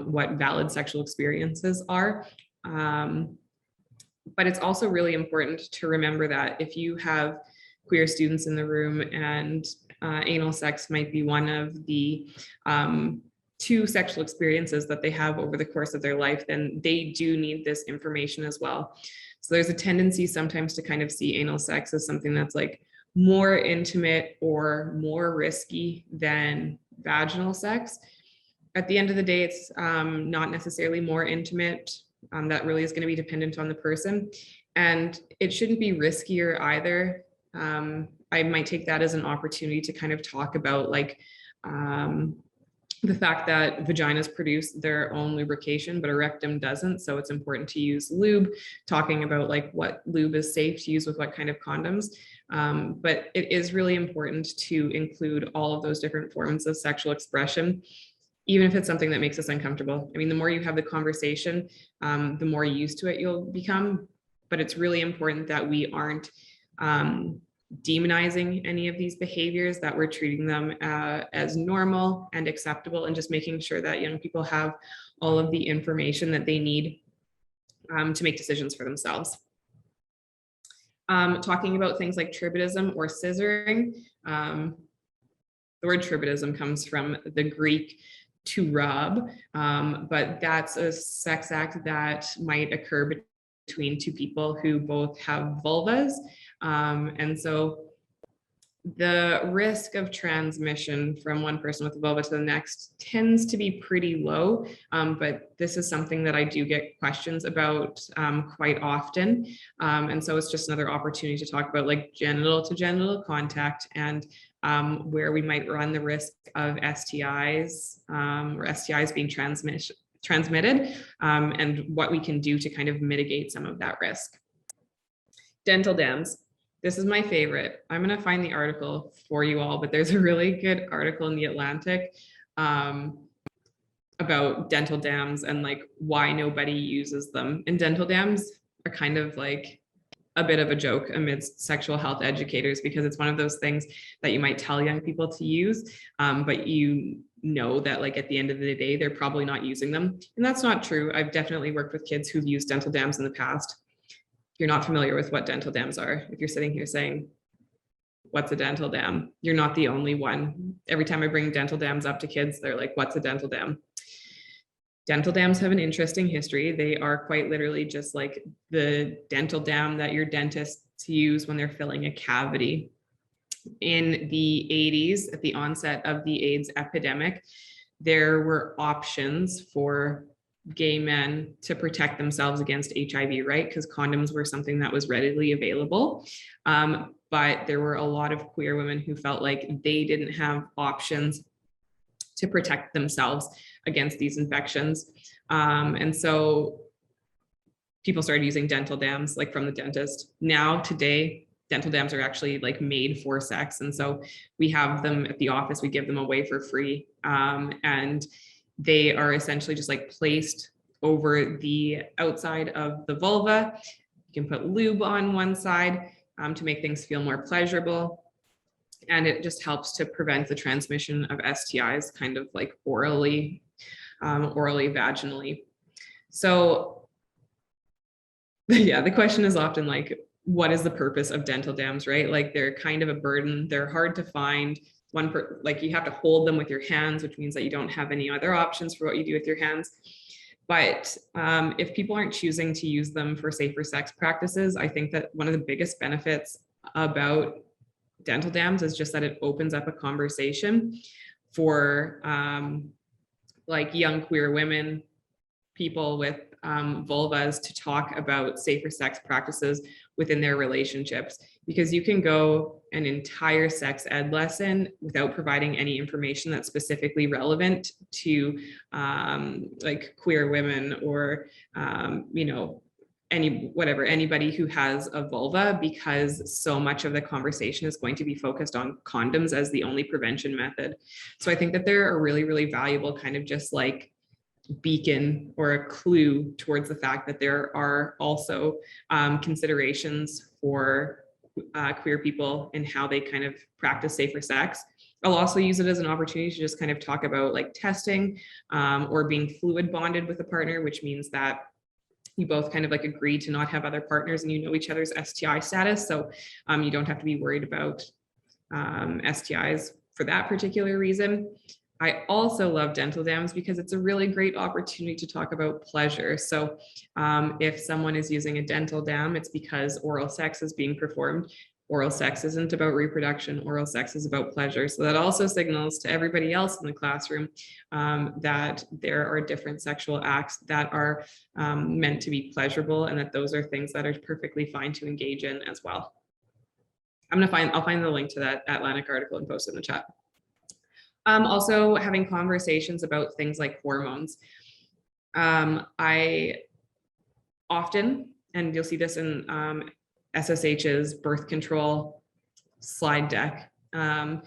what valid sexual experiences are. But it's also really important to remember that if you have queer students in the room and anal sex might be one of the two sexual experiences that they have over the course of their life, then they do need this information as well. So there's a tendency sometimes to kind of see anal sex as something that's like more intimate or more risky than vaginal sex. At the end of the day, it's not necessarily more intimate. That really is going to be dependent on the person. And it shouldn't be riskier either. I might take that as an opportunity to kind of talk about like the fact that vaginas produce their own lubrication, but a rectum doesn't. So it's important to use lube, talking about like what lube is safe to use with what kind of condoms. But it is really important to include all of those different forms of sexual expression, even if it's something that makes us uncomfortable. I mean, the more you have the conversation, the more used to it you'll become. But it's really important that we aren't demonizing any of these behaviors, that we're treating them as normal and acceptable, and just making sure that young people have all of the information that they need to make decisions for themselves. Talking about things like tribadism or scissoring. The word tribadism comes from the Greek to rub, but that's a sex act that might occur between two people who both have vulvas. And so the risk of transmission from one person with a vulva to the next tends to be pretty low, but this is something that I do get questions about quite often. And so it's just another opportunity to talk about like genital to genital contact and where we might run the risk of STIs or STIs being transmitted and what we can do to kind of mitigate some of that risk. Dental dams. This is my favorite. I'm going to find the article for you all, but there's a really good article in The Atlantic about dental dams and like why nobody uses them. And dental dams are kind of like a bit of a joke amidst sexual health educators, because it's one of those things that you might tell young people to use, but you know that like at the end of the day, they're probably not using them. And that's not true. I've definitely worked with kids who've used dental dams in the past. You're not familiar with what dental dams are. If you're sitting here saying, what's a dental dam? You're not the only one. Every time I bring dental dams up to kids, they're like, what's a dental dam? Dental dams have an interesting history. They are quite literally just like the dental dam that your dentists use when they're filling a cavity. In the 80s, at the onset of the AIDS epidemic, there were options for gay men to protect themselves against HIV, right? Because condoms were something that was readily available. But there were a lot of queer women who felt like they didn't have options to protect themselves against these infections. And so people started using dental dams like from the dentist. Now, today, dental dams are actually like made for sex. And so we have them at the office, we give them away for free. And they are essentially just like placed over the outside of the vulva. You can put lube on one side to make things feel more pleasurable. And it just helps to prevent the transmission of STIs kind of like orally, vaginally. So yeah, the question is often like, what is the purpose of dental dams, right? Like they're kind of a burden. They're hard to find. Like you have to hold them with your hands, which means that you don't have any other options for what you do with your hands. But if people aren't choosing to use them for safer sex practices, I think that one of the biggest benefits about dental dams is just that it opens up a conversation for like young queer women, people with vulvas, to talk about safer sex practices within their relationships, because you can go an entire sex ed lesson without providing any information that's specifically relevant to like queer women or you know, anybody who has a vulva, because so much of the conversation is going to be focused on condoms as the only prevention method. So I think that they're a really, really valuable kind of just like beacon or a clue towards the fact that there are also considerations for queer people and how they kind of practice safer sex. I'll also use it as an opportunity to just kind of talk about like testing or being fluid bonded with a partner, which means that you both kind of like agree to not have other partners and you know each other's STI status. So you don't have to be worried about STIs for that particular reason. I also love dental dams because it's a really great opportunity to talk about pleasure. So if someone is using a dental dam, it's because oral sex is being performed. Oral sex isn't about reproduction. Oral sex is about pleasure. So that also signals to everybody else in the classroom that there are different sexual acts that are meant to be pleasurable, and that those are things that are perfectly fine to engage in as well. I'll find the link to that Atlantic article and post it in the chat. Also having conversations about things like hormones. I often, and you'll see this in SSH's birth control slide deck, I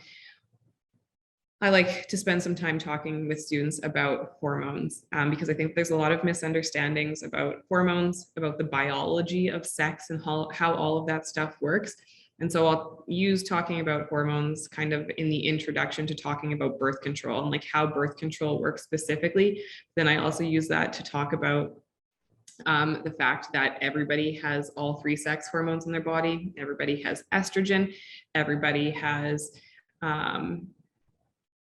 like to spend some time talking with students about hormones because I think there's a lot of misunderstandings about hormones, about the biology of sex and how all of that stuff works. And so I'll use talking about hormones kind of in the introduction to talking about birth control and like how birth control works specifically. Then I also use that to talk about the fact that everybody has all 3 sex hormones in their body. Everybody has estrogen, everybody has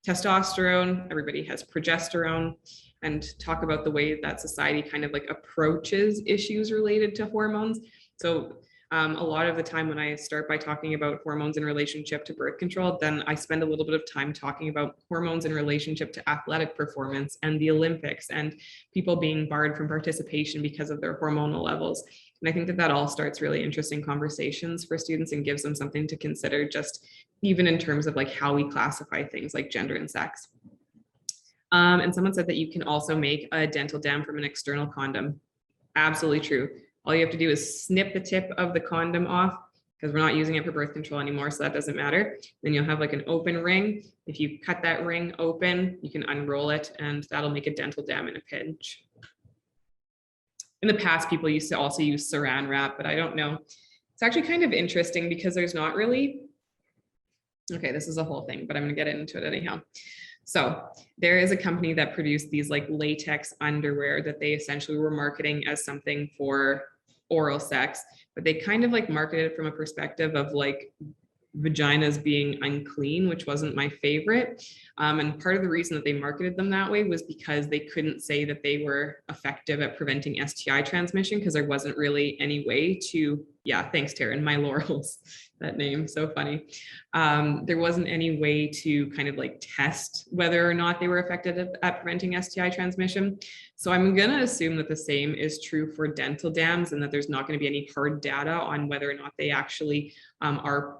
testosterone, everybody has progesterone, and talk about the way that society kind of like approaches issues related to hormones. So a lot of the time when I start by talking about hormones in relationship to birth control, then I spend a little bit of time talking about hormones in relationship to athletic performance and the Olympics and people being barred from participation because of their hormonal levels. And I think that all starts really interesting conversations for students and gives them something to consider, just even in terms of like how we classify things like gender and sex. And someone said that you can also make a dental dam from an external condom. Absolutely true. All you have to do is snip the tip of the condom off, because we're not using it for birth control anymore, so that doesn't matter. Then you'll have like an open ring. If you cut that ring open, you can unroll it, and that'll make a dental dam in a pinch. In the past, people used to also use saran wrap, but I don't know. It's actually kind of interesting because there's not really, okay, this is a whole thing, but I'm gonna get into it anyhow. So there is a company that produced these like latex underwear that they essentially were marketing as something for oral sex, but they kind of like marketed it from a perspective of like vaginas being unclean, which wasn't my favorite. And part of the reason that they marketed them that way was because they couldn't say that they were effective at preventing STI transmission, because there wasn't really any way to, yeah, thanks Taryn, my laurels, that name, so funny. There wasn't any way to kind of like test whether or not they were effective at preventing STI transmission. So I'm gonna assume that the same is true for dental dams, and that there's not gonna be any hard data on whether or not they actually are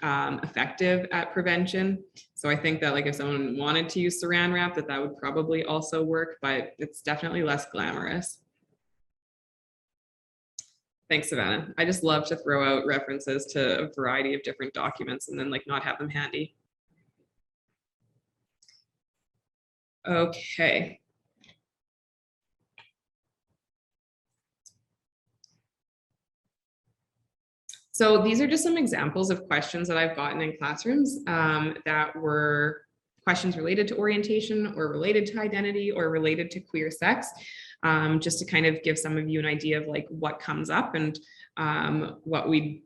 effective at prevention. So I think that like if someone wanted to use saran wrap, that would probably also work, but it's definitely less glamorous. Thanks, Savannah. I just love to throw out references to a variety of different documents and then like not have them handy. Okay. So these are just some examples of questions that I've gotten in classrooms that were questions related to orientation or related to identity or related to queer sex, just to kind of give some of you an idea of like what comes up and what we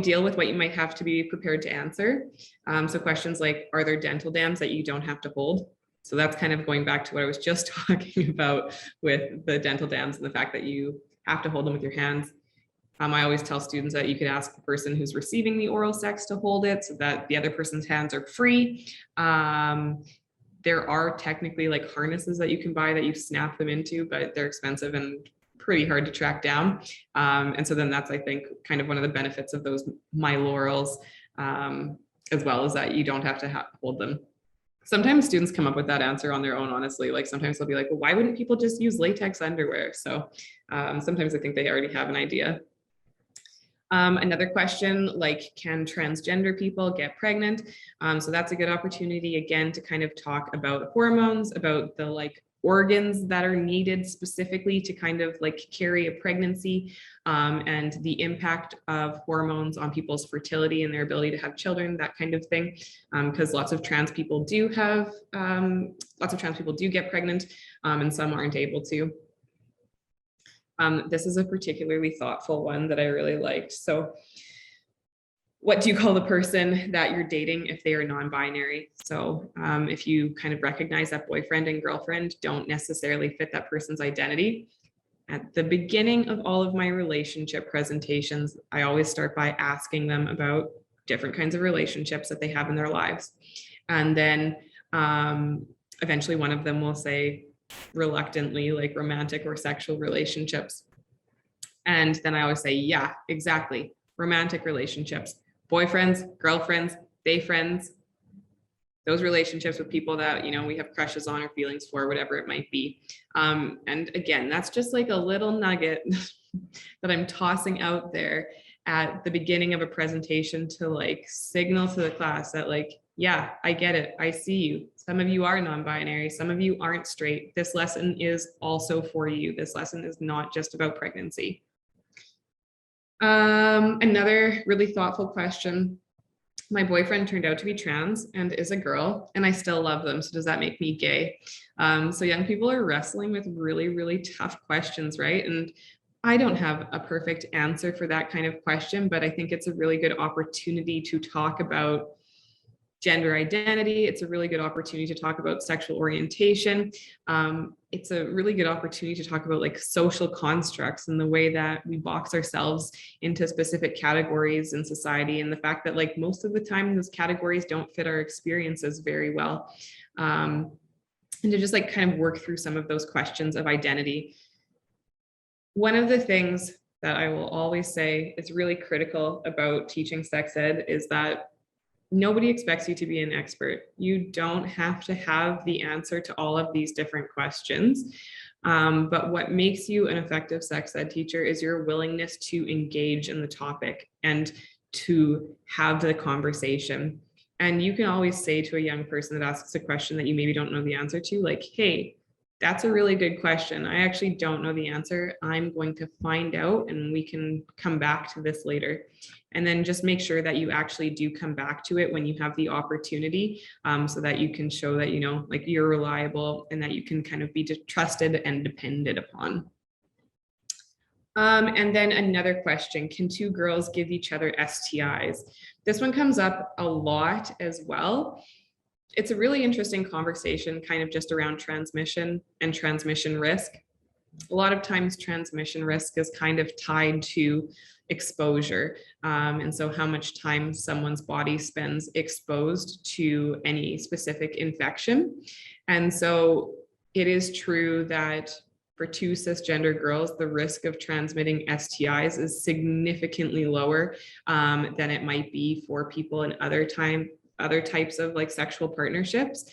deal with, what you might have to be prepared to answer. So questions like, are there dental dams that you don't have to hold? So that's kind of going back to what I was just talking about with the dental dams and the fact that you have to hold them with your hands. I always tell students that you could ask the person who's receiving the oral sex to hold it so that the other person's hands are free. There are technically like harnesses that you can buy that you snap them into, but they're expensive and pretty hard to track down. And so then that's, I think, kind of one of the benefits of those My Laurels, as well as that you don't have to hold them. Sometimes students come up with that answer on their own, honestly. Like sometimes they'll be like, well, why wouldn't people just use latex underwear? So sometimes I think they already have an idea. Another question, like, can transgender people get pregnant? So that's a good opportunity, again, to kind of talk about hormones, about the like organs that are needed specifically to kind of like carry a pregnancy, and the impact of hormones on people's fertility and their ability to have children, that kind of thing. Because lots of trans people do get pregnant, and some aren't able to. This is a particularly thoughtful one that I really liked. So what do you call the person that you're dating if they are non-binary? So if you kind of recognize that boyfriend and girlfriend don't necessarily fit that person's identity, At the beginning of all of my relationship presentations, I always start by asking them about different kinds of relationships that they have in their lives. And then eventually one of them will say reluctantly, like romantic or sexual relationships. And then I always say, yeah, exactly. Romantic relationships, boyfriends, girlfriends, day friends, those relationships with people that, you know, we have crushes on or feelings for, whatever it might be. And again, that's just like a little nugget that I'm tossing out there at the beginning of a presentation to like signal to the class that like, yeah, I get it. I see you. Some of you are non-binary. Some of you aren't straight. This lesson is also for you. This lesson is not just about pregnancy. Another really thoughtful question. My boyfriend turned out to be trans and is a girl, and I still love them. So does that make me gay? So young people are wrestling with really, really tough questions, right? And I don't have a perfect answer for that kind of question, but I think it's a really good opportunity to talk about gender identity. It's a really good opportunity to talk about sexual orientation. It's a really good opportunity to talk about like social constructs and the way that we box ourselves into specific categories in society, and the fact that like most of the time those categories don't fit our experiences very well. And to just like kind of work through some of those questions of identity. One of the things that I will always say is really critical about teaching sex ed is that nobody expects you to be an expert. You don't have to have the answer to all of these different questions. But what makes you an effective sex ed teacher is your willingness to engage in the topic and to have the conversation. And you can always say to a young person that asks a question that you maybe don't know the answer to, like, hey, that's a really good question. I actually don't know the answer. I'm going to find out and we can come back to this later. And then just make sure that you actually do come back to it when you have the opportunity, so that you can show that, you know, like you're reliable and that you can kind of be trusted and depended upon. And then another question, can two girls give each other STIs? This one comes up a lot as well. It's a really interesting conversation kind of just around transmission and transmission risk. A lot of times transmission risk is kind of tied to exposure. And so how much time someone's body spends exposed to any specific infection. And so it is true that for two cisgender girls, the risk of transmitting STIs is significantly lower than it might be for people in other types of like sexual partnerships,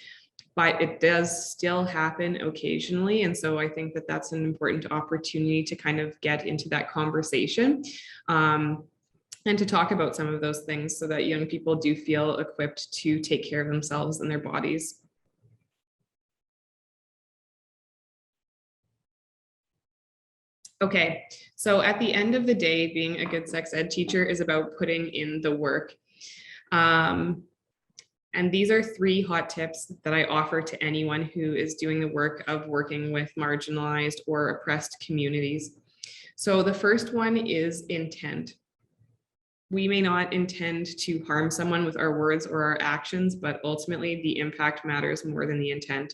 but it does still happen occasionally. And so I think that that's an important opportunity to kind of get into that conversation and to talk about some of those things so that young people do feel equipped to take care of themselves and their bodies. Okay, so at the end of the day, being a good sex ed teacher is about putting in the work. And these are 3 hot tips that I offer to anyone who is doing the work of working with marginalized or oppressed communities. So the first one is intent. We may not intend to harm someone with our words or our actions, but ultimately the impact matters more than the intent.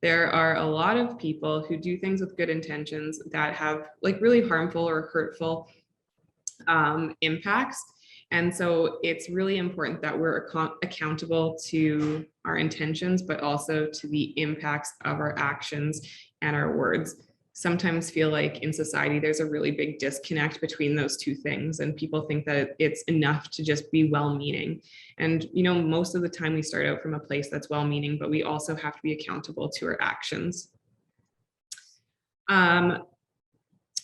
There are a lot of people who do things with good intentions that have like really harmful or hurtful impacts. And so it's really important that we're accountable to our intentions, but also to the impacts of our actions and our words. Sometimes feel like in society, there's a really big disconnect between those two things. And people think that it's enough to just be well-meaning. And, you know, most of the time we start out from a place that's well-meaning, but we also have to be accountable to our actions. The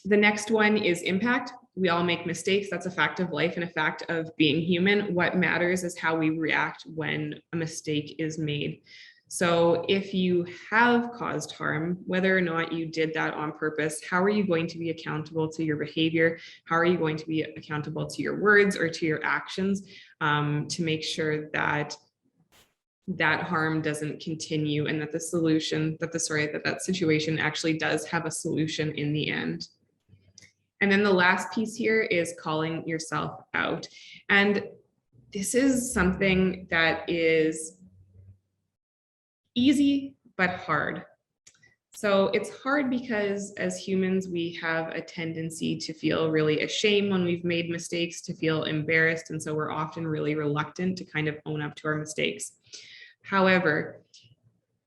next one is impact. We all make mistakes. That's a fact of life and a fact of being human. What matters is how we react when a mistake is made. So if you have caused harm, whether or not you did that on purpose, how are you going to be accountable to your behavior? How are you going to be accountable to your words or to your actions to make sure that that harm doesn't continue and that the solution, that situation actually does have a solution in the end? And then the last piece here is calling yourself out. And this is something that is easy, but hard. So it's hard because as humans, we have a tendency to feel really ashamed when we've made mistakes, to feel embarrassed. And so we're often really reluctant to kind of own up to our mistakes. However,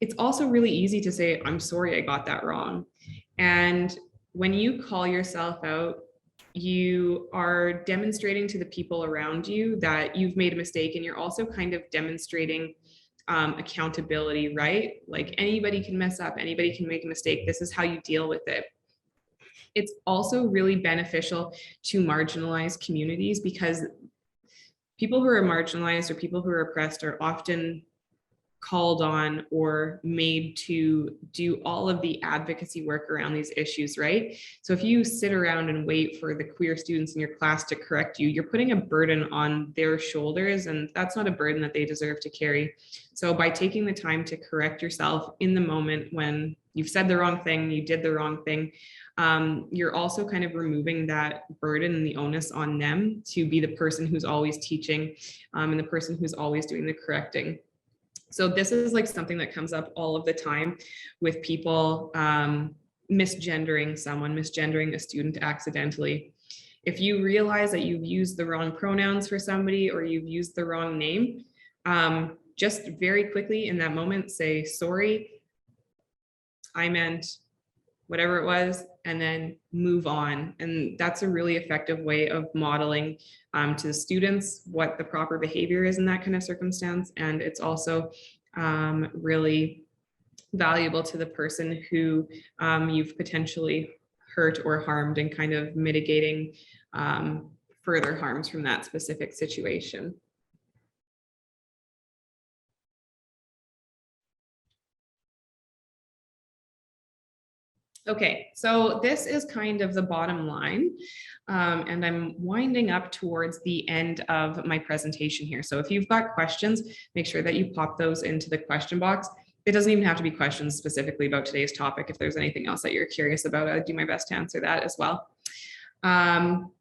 it's also really easy to say, I'm sorry, I got that wrong. And when you call yourself out, you are demonstrating to the people around you that you've made a mistake, and you're also kind of demonstrating accountability, right? Like anybody can mess up, anybody can make a mistake. This is how you deal with it. It's also really beneficial to marginalized communities, because people who are marginalized or people who are oppressed are often called on or made to do all of the advocacy work around these issues, right? So if you sit around and wait for the queer students in your class to correct you, you're putting a burden on their shoulders, and that's not a burden that they deserve to carry. So by taking the time to correct yourself in the moment when you've said the wrong thing, you did the wrong thing, you're also kind of removing that burden and the onus on them to be the person who's always teaching, and the person who's always doing the correcting. So this is like something that comes up all of the time with people misgendering someone, misgendering a student accidentally. If you realize that you've used the wrong pronouns for somebody or you've used the wrong name, just very quickly in that moment say, sorry, I meant whatever it was, and then move on. And that's a really effective way of modeling to the students what the proper behavior is in that kind of circumstance. And it's also really valuable to the person who you've potentially hurt or harmed, and kind of mitigating further harms from that specific situation. Okay, so this is kind of the bottom line, and I'm winding up towards the end of my presentation here. So if you've got questions, make sure that you pop those into the question box. It doesn't even have to be questions specifically about today's topic. If there's anything else that you're curious about, I'd do my best to answer that as well. Bottom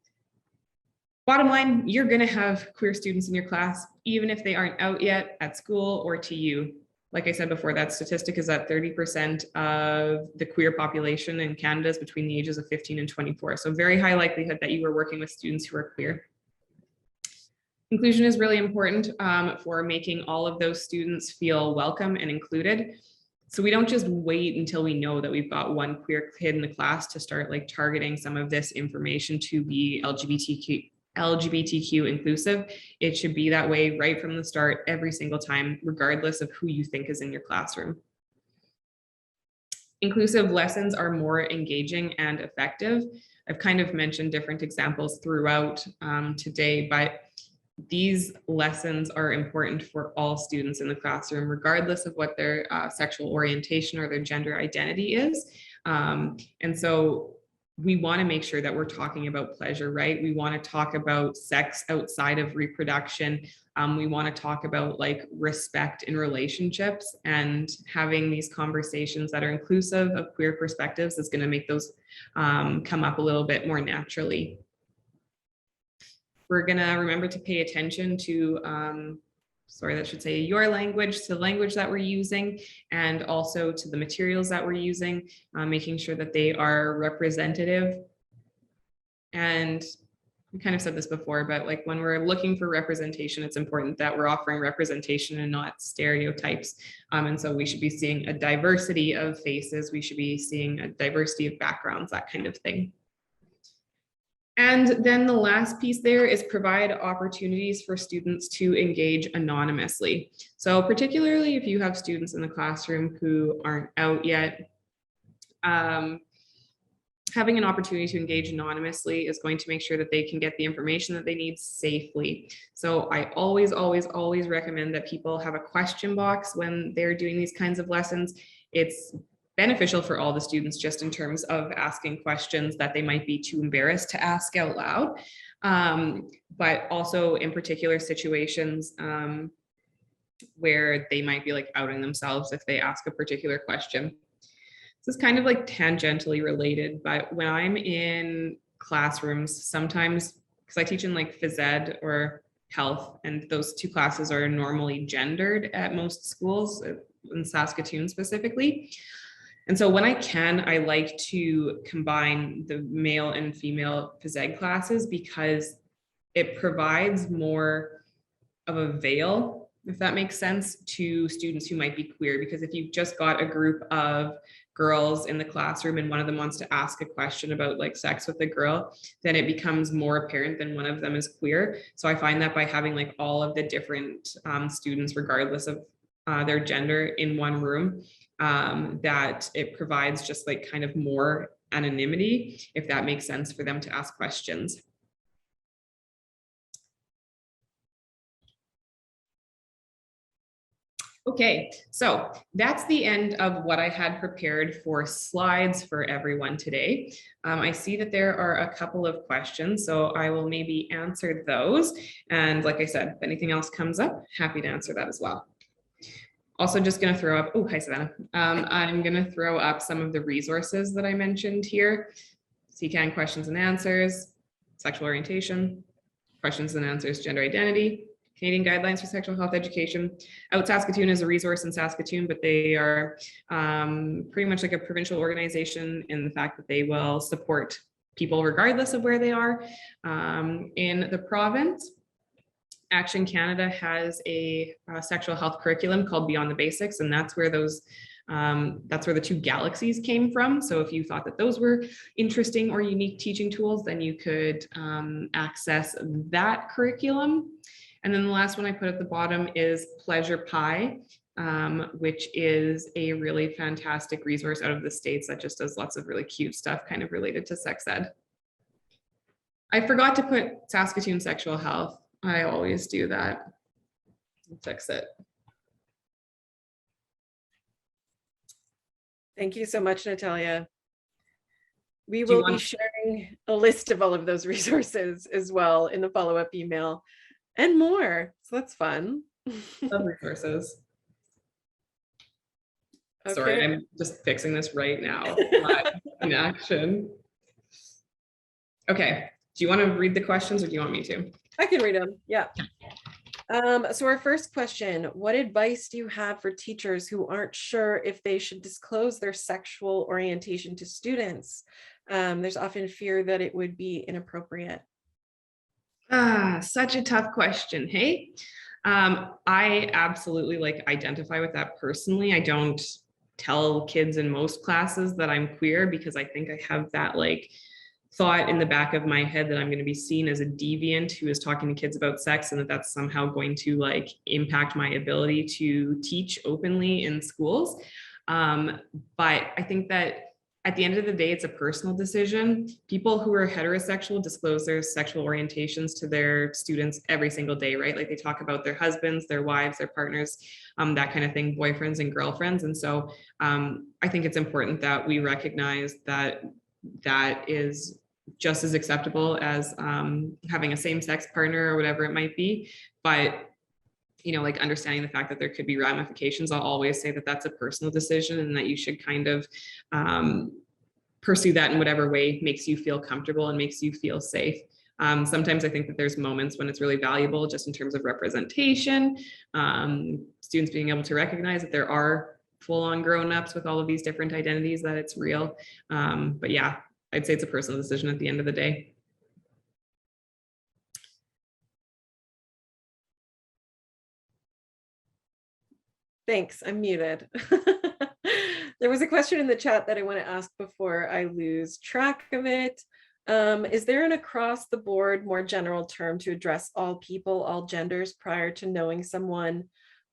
line, you're going to have queer students in your class, even if they aren't out yet at school or to you. Like I said before, that statistic is that 30% of the queer population in Canada is between the ages of 15 and 24. So very high likelihood that you are working with students who are queer. Inclusion is really important for making all of those students feel welcome and included. So we don't just wait until we know that we've got one queer kid in the class to start like targeting some of this information to be LGBTQ inclusive. It should be that way right from the start, every single time, regardless of who you think is in your classroom. Inclusive lessons are more engaging and effective. I've kind of mentioned different examples throughout today, but these lessons are important for all students in the classroom, regardless of what their sexual orientation or their gender identity is. And so we want to make sure that we're talking about pleasure, right? We want to talk about sex outside of reproduction. We want to talk about like respect in relationships, and having these conversations that are inclusive of queer perspectives is going to make those come up a little bit more naturally. We're going to remember to pay attention to, your language, to the language that we're using, and also to the materials that we're using, making sure that they are representative. And we kind of said this before, but like when we're looking for representation, it's important that we're offering representation and not stereotypes. And so we should be seeing a diversity of faces. We should be seeing a diversity of backgrounds, that kind of thing. And then the last piece there is provide opportunities for students to engage anonymously. So particularly if you have students in the classroom who aren't out yet, having an opportunity to engage anonymously is going to make sure that they can get the information that they need safely. So I always recommend that people have a question box when they're doing these kinds of lessons. It's beneficial for all the students just in terms of asking questions that they might be too embarrassed to ask out loud, but also in particular situations where they might be like outing themselves if they ask a particular question. This is kind of like tangentially related, but when I'm in classrooms, sometimes, because I teach in like phys ed or health, and those two classes are normally gendered at most schools in Saskatoon specifically. And so when I can, I like to combine the male and female phys ed classes because it provides more of a veil, if that makes sense, to students who might be queer. Because if you've just got a group of girls in the classroom and one of them wants to ask a question about like sex with a girl, then it becomes more apparent than one of them is queer. So I find that by having like all of the different students, regardless of their gender, in one room, that it provides just like kind of more anonymity, if that makes sense, for them to ask questions. Okay, so that's the end of what I had prepared for slides for everyone today. I see that there are a couple of questions, so I will maybe answer those. And like I said, if anything else comes up, happy to answer that as well. Also just going to throw up, oh, hi, Savannah. I'm going to throw up some of the resources that I mentioned here. CCAN questions and answers, sexual orientation, questions and answers, gender identity, Canadian guidelines for sexual health education. Out Saskatoon is a resource in Saskatoon, but they are pretty much like a provincial organization in the fact that they will support people regardless of where they are. In the province, Action Canada has a sexual health curriculum called Beyond the Basics, and that's where those that's where the 2 galaxies came from. So if you thought that those were interesting or unique teaching tools, then you could access that curriculum. And then the last one I put at the bottom is Pleasure Pie, which is a really fantastic resource out of the States that just does lots of really cute stuff kind of related to sex ed. I forgot to put Saskatoon Sexual Health. I always do that. I'll fix it. Thank you so much, Natalya. We will be sharing a list of all of those resources as well in the follow-up email and more. So that's fun. Love resources. Okay. Sorry, I'm just fixing this right now. In action. Okay. Do you want to read the questions or do you want me to? I can read them. Yeah. So our first question, what advice do you have for teachers who aren't sure if they should disclose their sexual orientation to students? There's often fear that it would be inappropriate. Such a tough question. Hey, I absolutely identify with that personally. I don't tell kids in most classes that I'm queer because I think I have that thought in the back of my head that I'm going to be seen as a deviant who is talking to kids about sex, and that that's somehow going to impact my ability to teach openly in schools. But I think that at the end of the day, it's a personal decision. People who are heterosexual disclose their sexual orientations to their students every single day, right? Like they talk about their husbands, their wives, their partners, that kind of thing, boyfriends and girlfriends. And so I think it's important that we recognize that that is just as acceptable as having a same-sex partner or whatever it might be. But understanding the fact that there could be ramifications, I'll always say that that's a personal decision and that you should kind of pursue that in whatever way makes you feel comfortable and makes you feel safe. Sometimes I think that there's moments when it's really valuable just in terms of representation, students being able to recognize that there are full-on grown-ups with all of these different identities, that it's real. But yeah, I'd say it's a personal decision at the end of the day. Thanks, I'm muted. There was a question in the chat that I want to ask before I lose track of it. Is there an across the board, more general term to address all people, all genders prior to knowing someone?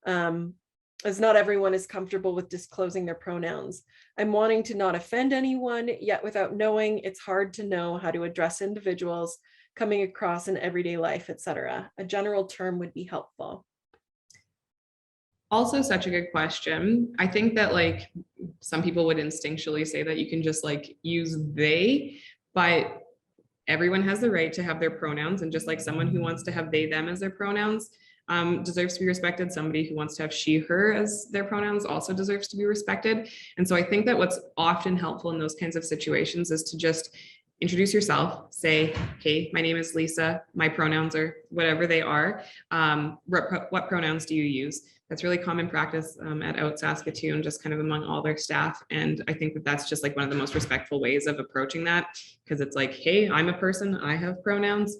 As not everyone is comfortable with disclosing their pronouns. I'm wanting to not offend anyone, yet without knowing, it's hard to know how to address individuals coming across in everyday life, etc. A general term would be helpful. Also such a good question. I think that some people would instinctually say that you can just use they, but everyone has the right to have their pronouns, and just like someone who wants to have they, them as their pronouns deserves to be respected, somebody who wants to have she, her as their pronouns also deserves to be respected. And so I think that what's often helpful in those kinds of situations is to just introduce yourself, say, hey, my name is Lisa, my pronouns are whatever they are. What pronouns do you use? That's really common practice at Out Saskatoon, just kind of among all their staff. And I think that that's just like one of the most respectful ways of approaching that, because it's like, hey, I'm a person, I have pronouns,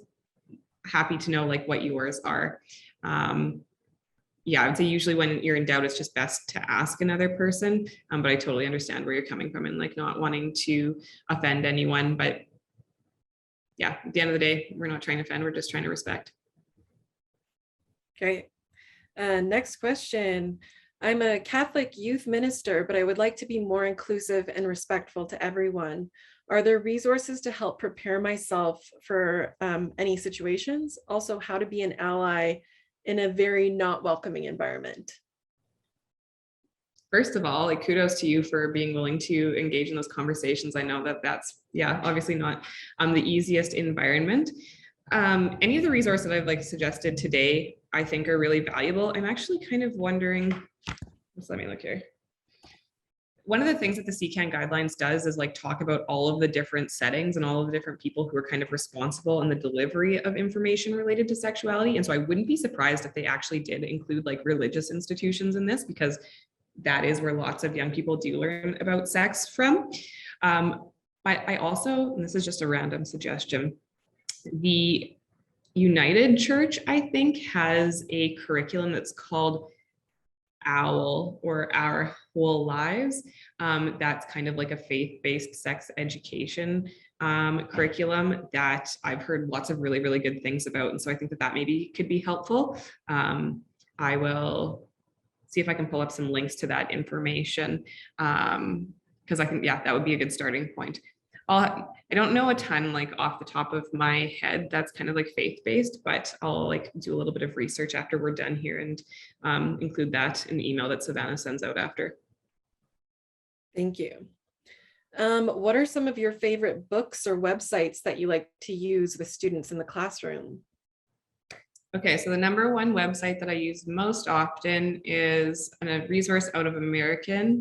happy to know like what yours are. Yeah, I would say usually when you're in doubt, it's just best to ask another person. But I totally understand where you're coming from and like not wanting to offend anyone. But yeah, at the end of the day, we're not trying to offend, we're just trying to respect. Great. Next question. I'm a Catholic youth minister, but I would like to be more inclusive and respectful to everyone. Are there resources to help prepare myself for any situations? Also, how to be an ally in a very not welcoming environment? First of all, like kudos to you for being willing to engage in those conversations. I know that that's, yeah, obviously not the easiest environment. Any of the resources that I've like suggested today, I think are really valuable. I'm actually kind of wondering, just let me look here. One of the things that the CCAN guidelines does is like talk about all of the different settings and all of the different people who are kind of responsible in the delivery of information related to sexuality. And so I wouldn't be surprised if they actually did include like religious institutions in this, because that is where lots of young people do learn about sex from. I also, and this is just a random suggestion, the United Church, I think, has a curriculum that's called OWL, or Our Whole Lives. That's kind of like a faith-based sex education curriculum that I've heard lots of really, really good things about. And so I think that that maybe could be helpful. I will see if I can pull up some links to that information, because I think, yeah, that would be a good starting point. I don't know a ton like off the top of my head that's kind of like faith-based, but I'll like do a little bit of research after we're done here and include that in the email that Savannah sends out after. Thank you. What are some of your favorite books or websites that you like to use with students in the classroom? Okay, so the number one website that I use most often is a resource out of America.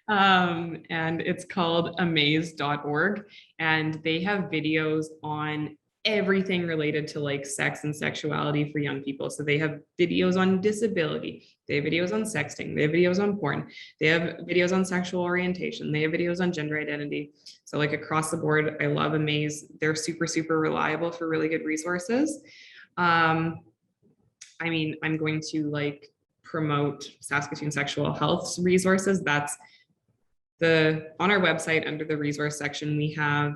And it's called amaze.org, and they have videos on everything related to like sex and sexuality for young people. So they have videos on disability, they have videos on sexting, they have videos on porn, they have videos on sexual orientation, they have videos on gender identity. So like across the board, I love Amaze. They're super, super reliable for really good resources. I mean, I'm going to like promote Saskatoon Sexual Health resources. That's on our website under the resource section, we have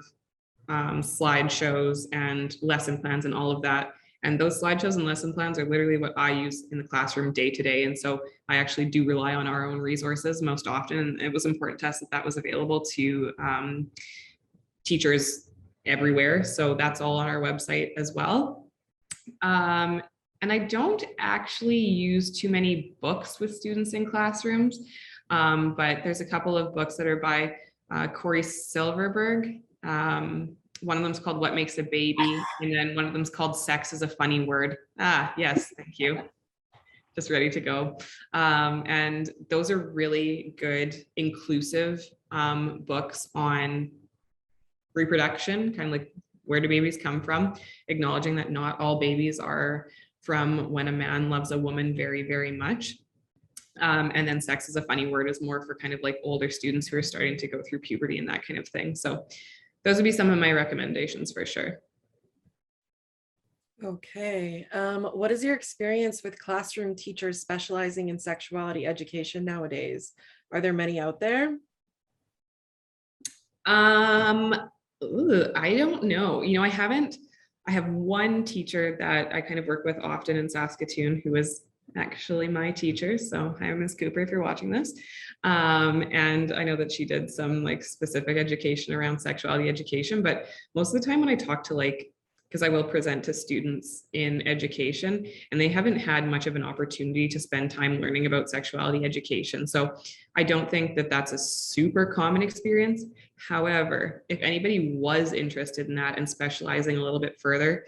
slideshows and lesson plans and all of that. And those slideshows and lesson plans are literally what I use in the classroom day to day. And so I actually do rely on our own resources most often. And it was important to us that that was available to teachers everywhere. So that's all on our website as well. And I don't actually use too many books with students in classrooms, but there's a couple of books that are by Corey Silverberg. One of them is called What Makes a Baby, and then one of them is called Sex is a Funny Word. Ah, yes, thank you. Just ready to go. And those are really good, inclusive books on reproduction, kind of like where do babies come from, acknowledging that not all babies are from when a man loves a woman very, very much. And then Sex is a Funny Word is more for kind of like older students who are starting to go through puberty and that kind of thing. So those would be some of my recommendations for sure. Okay. What is your experience with classroom teachers specializing in sexuality education nowadays? Are there many out there? I don't know. You know, I have one teacher that I kind of work with often in Saskatoon who is actually my teacher. So hi, Ms. Cooper, if you're watching this. And I know that she did some like specific education around sexuality education, but most of the time when I talk to like, because I will present to students in education and they haven't had much of an opportunity to spend time learning about sexuality education. So I don't think that that's a super common experience. However, if anybody was interested in that and specializing a little bit further,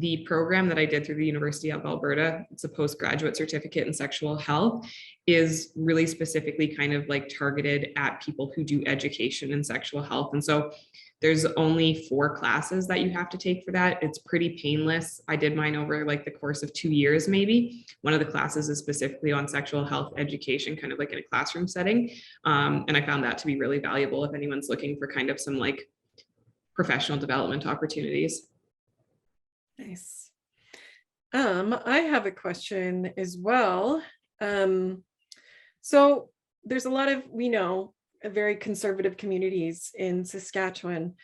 the program that I did through the University of Alberta, it's a postgraduate certificate in sexual health, is really specifically kind of like targeted at people who do education in sexual health. And so there's only 4 classes that you have to take for that. It's pretty painless. I did mine over like the course of 2 years, maybe. One of the classes is specifically on sexual health education, kind of like in a classroom setting. And I found that to be really valuable if anyone's looking for kind of some like professional development opportunities. Nice. I have a question as well. So there's a lot of, we know, very conservative communities in Saskatchewan.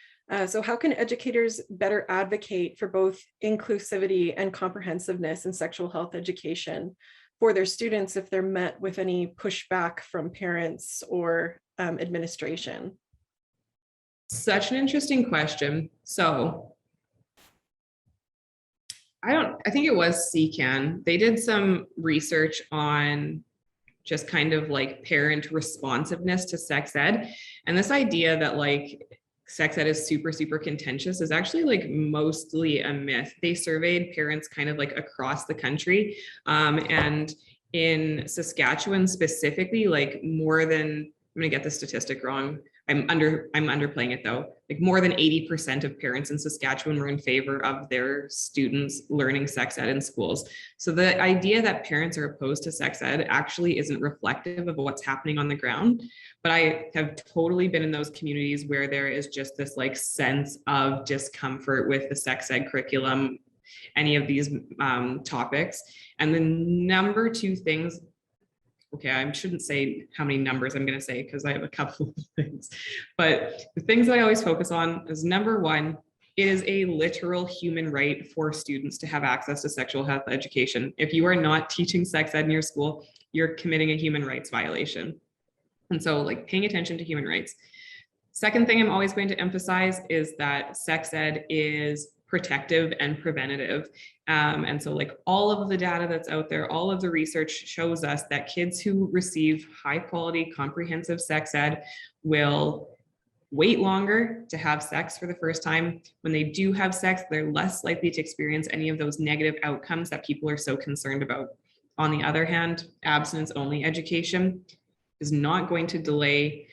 So how can educators better advocate for both inclusivity and comprehensiveness in sexual health education for their students if they're met with any pushback from parents or administration? Such an interesting question. So I think it was CCAN. They did some research on just kind of like parent responsiveness to sex ed. And this idea that like sex ed is super, super contentious is actually like mostly a myth. They surveyed parents kind of like across the country. And in Saskatchewan specifically, like more than, I'm gonna get the statistic wrong, I'm underplaying it though. Like more than 80% of parents in Saskatchewan were in favor of their students learning sex ed in schools. So the idea that parents are opposed to sex ed actually isn't reflective of what's happening on the ground. But I have totally been in those communities where there is just this like sense of discomfort with the sex ed curriculum, any of these topics. And the number 2 things, okay, I shouldn't say how many numbers I'm going to say because I have a couple of things, but the things that I always focus on is number 1, it is a literal human right for students to have access to sexual health education. If you are not teaching sex ed in your school, you're committing a human rights violation. And so like paying attention to human rights. Second thing I'm always going to emphasize is that sex ed is protective and preventative. And so like all of the data that's out there, all of the research shows us that kids who receive high quality comprehensive sex ed will wait longer to have sex for the first time. When they do have sex, they're less likely to experience any of those negative outcomes that people are so concerned about. On the other hand, abstinence only education is not going to delay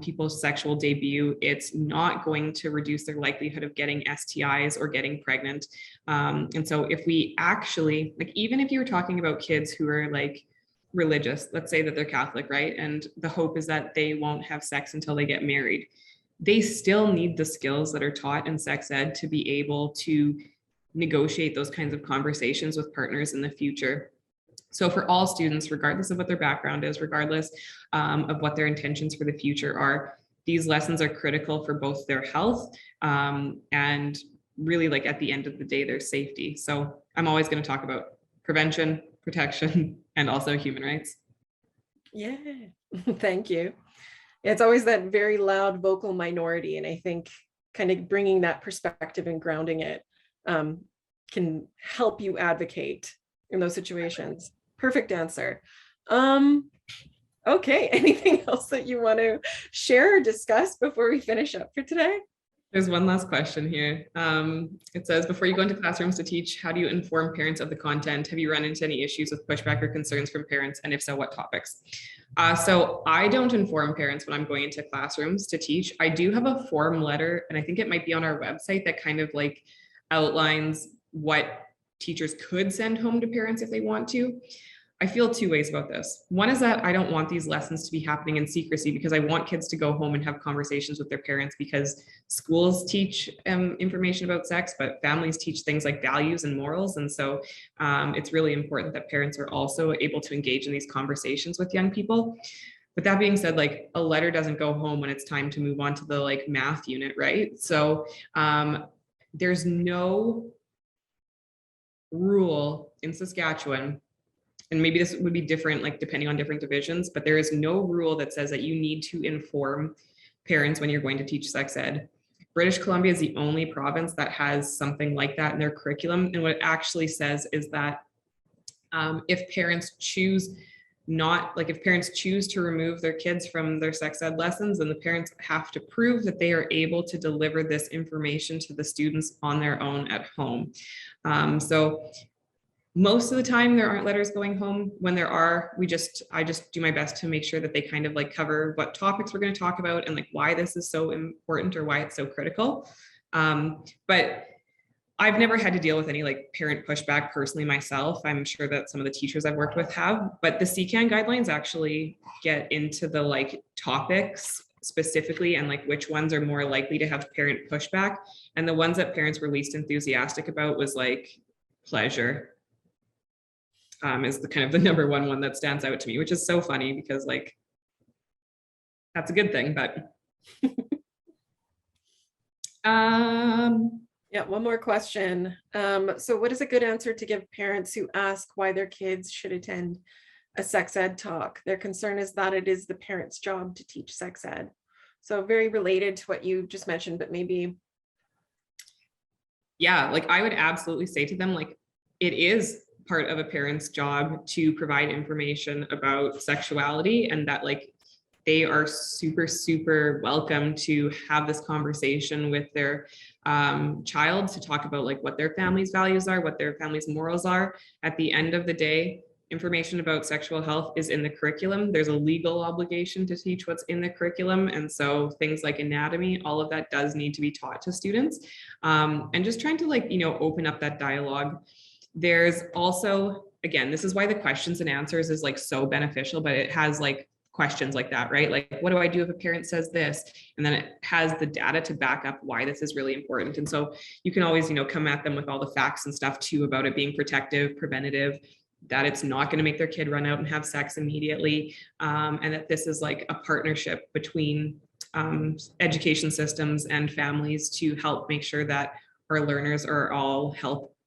people's sexual debut. It's not going to reduce their likelihood of getting STIs or getting pregnant. And so if we actually, like, even if you're talking about kids who are like religious, let's say that they're Catholic, right? And the hope is that they won't have sex until they get married. They still need the skills that are taught in sex ed to be able to negotiate those kinds of conversations with partners in the future. So for all students, regardless of what their background is, regardless of what their intentions for the future are, these lessons are critical for both their health and really, like, at the end of the day, their safety. So I'm always going to talk about prevention, protection, and also human rights. Yeah, thank you. It's always that very loud vocal minority. And I think kind of bringing that perspective and grounding it can help you advocate in those situations. Perfect answer. Okay, anything else that you want to share or discuss before we finish up for today? There's one last question here. It says, before you go into classrooms to teach, how do you inform parents of the content? Have you run into any issues with pushback or concerns from parents? And if so, what topics? So I don't inform parents when I'm going into classrooms to teach. I do have a form letter, and I think it might be on our website, that kind of like outlines what teachers could send home to parents if they want to. I feel 2 ways about this. One is that I don't want these lessons to be happening in secrecy, because I want kids to go home and have conversations with their parents, because schools teach information about sex, but families teach things like values and morals. And so it's really important that parents are also able to engage in these conversations with young people. But that being said, like, a letter doesn't go home when it's time to move on to the like math unit, right? So there's no rule in Saskatchewan, and maybe this would be different, like depending on different divisions, but there is no rule that says that you need to inform parents when you're going to teach sex ed. British Columbia is the only province that has something like that in their curriculum. And what it actually says is that if parents choose not like, if parents choose to remove their kids from their sex ed lessons, then the parents have to prove that they are able to deliver this information to the students on their own at home. So most of the time there aren't letters going home. When there are, I just do my best to make sure that they kind of like cover what topics we're going to talk about and like why this is so important or why it's so critical. But I've never had to deal with any like parent pushback personally myself. I'm sure that some of the teachers I've worked with have, but the CCAN guidelines actually get into the like topics specifically and like which ones are more likely to have parent pushback. And the ones that parents were least enthusiastic about was like pleasure. Is the kind of the number one that stands out to me, which is so funny because like that's a good thing, but yeah, one more question. So what is a good answer to give parents who ask why their kids should attend a sex ed talk? Their concern is that it is the parent's job to teach sex ed. So very related to what you just mentioned, but maybe. Yeah, like I would absolutely say to them, like, it is part of a parent's job to provide information about sexuality, and that like they are super, super welcome to have this conversation with their child to talk about like what their family's values are, what their family's morals are. At the end of the day, information about sexual health is in the curriculum. There's a legal obligation to teach what's in the curriculum. And so things like anatomy, all of that does need to be taught to students. And just trying to like, you know, open up that dialogue. There's also, again, this is why the questions and answers is like so beneficial, but it has like questions like that, right? Like, what do I do if a parent says this? And then it has the data to back up why this is really important. And so you can always, you know, come at them with all the facts and stuff too about it being protective, preventative, that it's not going to make their kid run out and have sex immediately. And that this is like a partnership between education systems and families to help make sure that our learners are all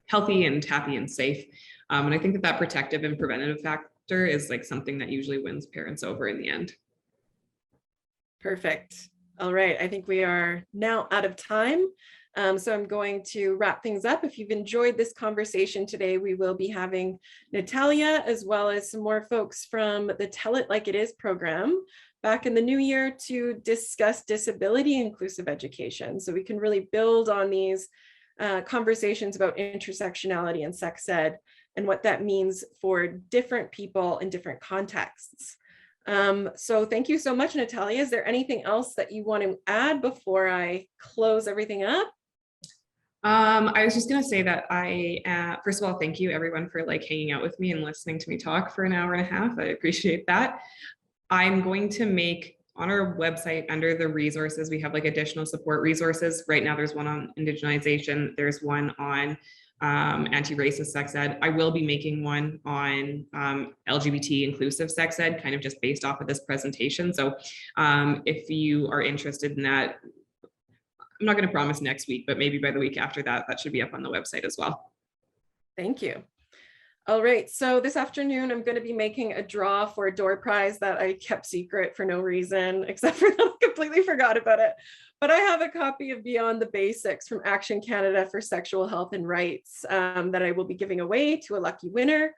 healthy and happy and safe. And I think that that protective and preventative factor is like something that usually wins parents over in the end. Perfect. All right. I think we are now out of time. So I'm going to wrap things up. If you've enjoyed this conversation today, we will be having Natalya as well as some more folks from the Tell It Like It Is program back in the new year to discuss disability inclusive education. So we can really build on these conversations about intersectionality and sex ed and what that means for different people in different contexts. So thank you so much, Natalya. Is there anything else that you want to add before I close everything up? I was just going to say that first of all, thank you everyone for like hanging out with me and listening to me talk for an hour and a half. I appreciate that. I'm going to make on our website under the resources, we have like additional support resources. Right now, there's one on indigenization. There's one on anti-racist sex ed. I will be making one on LGBT inclusive sex ed, kind of just based off of this presentation. So if you are interested in that, I'm not going to promise next week, but maybe by the week after that, that should be up on the website as well. Thank you. All right, so this afternoon, I'm going to be making a draw for a door prize that I kept secret for no reason, except for that I completely forgot about it. But I have a copy of Beyond the Basics from Action Canada for Sexual Health and Rights that I will be giving away to a lucky winner.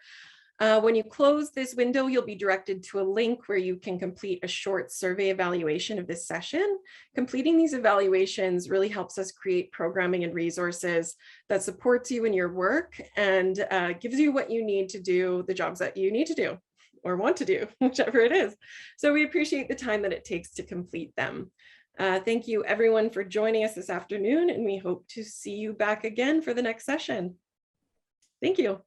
When you close this window, you'll be directed to a link where you can complete a short survey evaluation of this session. Completing these evaluations really helps us create programming and resources that supports you in your work and gives you what you need to do the jobs that you need to do or want to do, whichever it is. So we appreciate the time that it takes to complete them. Thank you everyone for joining us this afternoon, and we hope to see you back again for the next session. Thank you.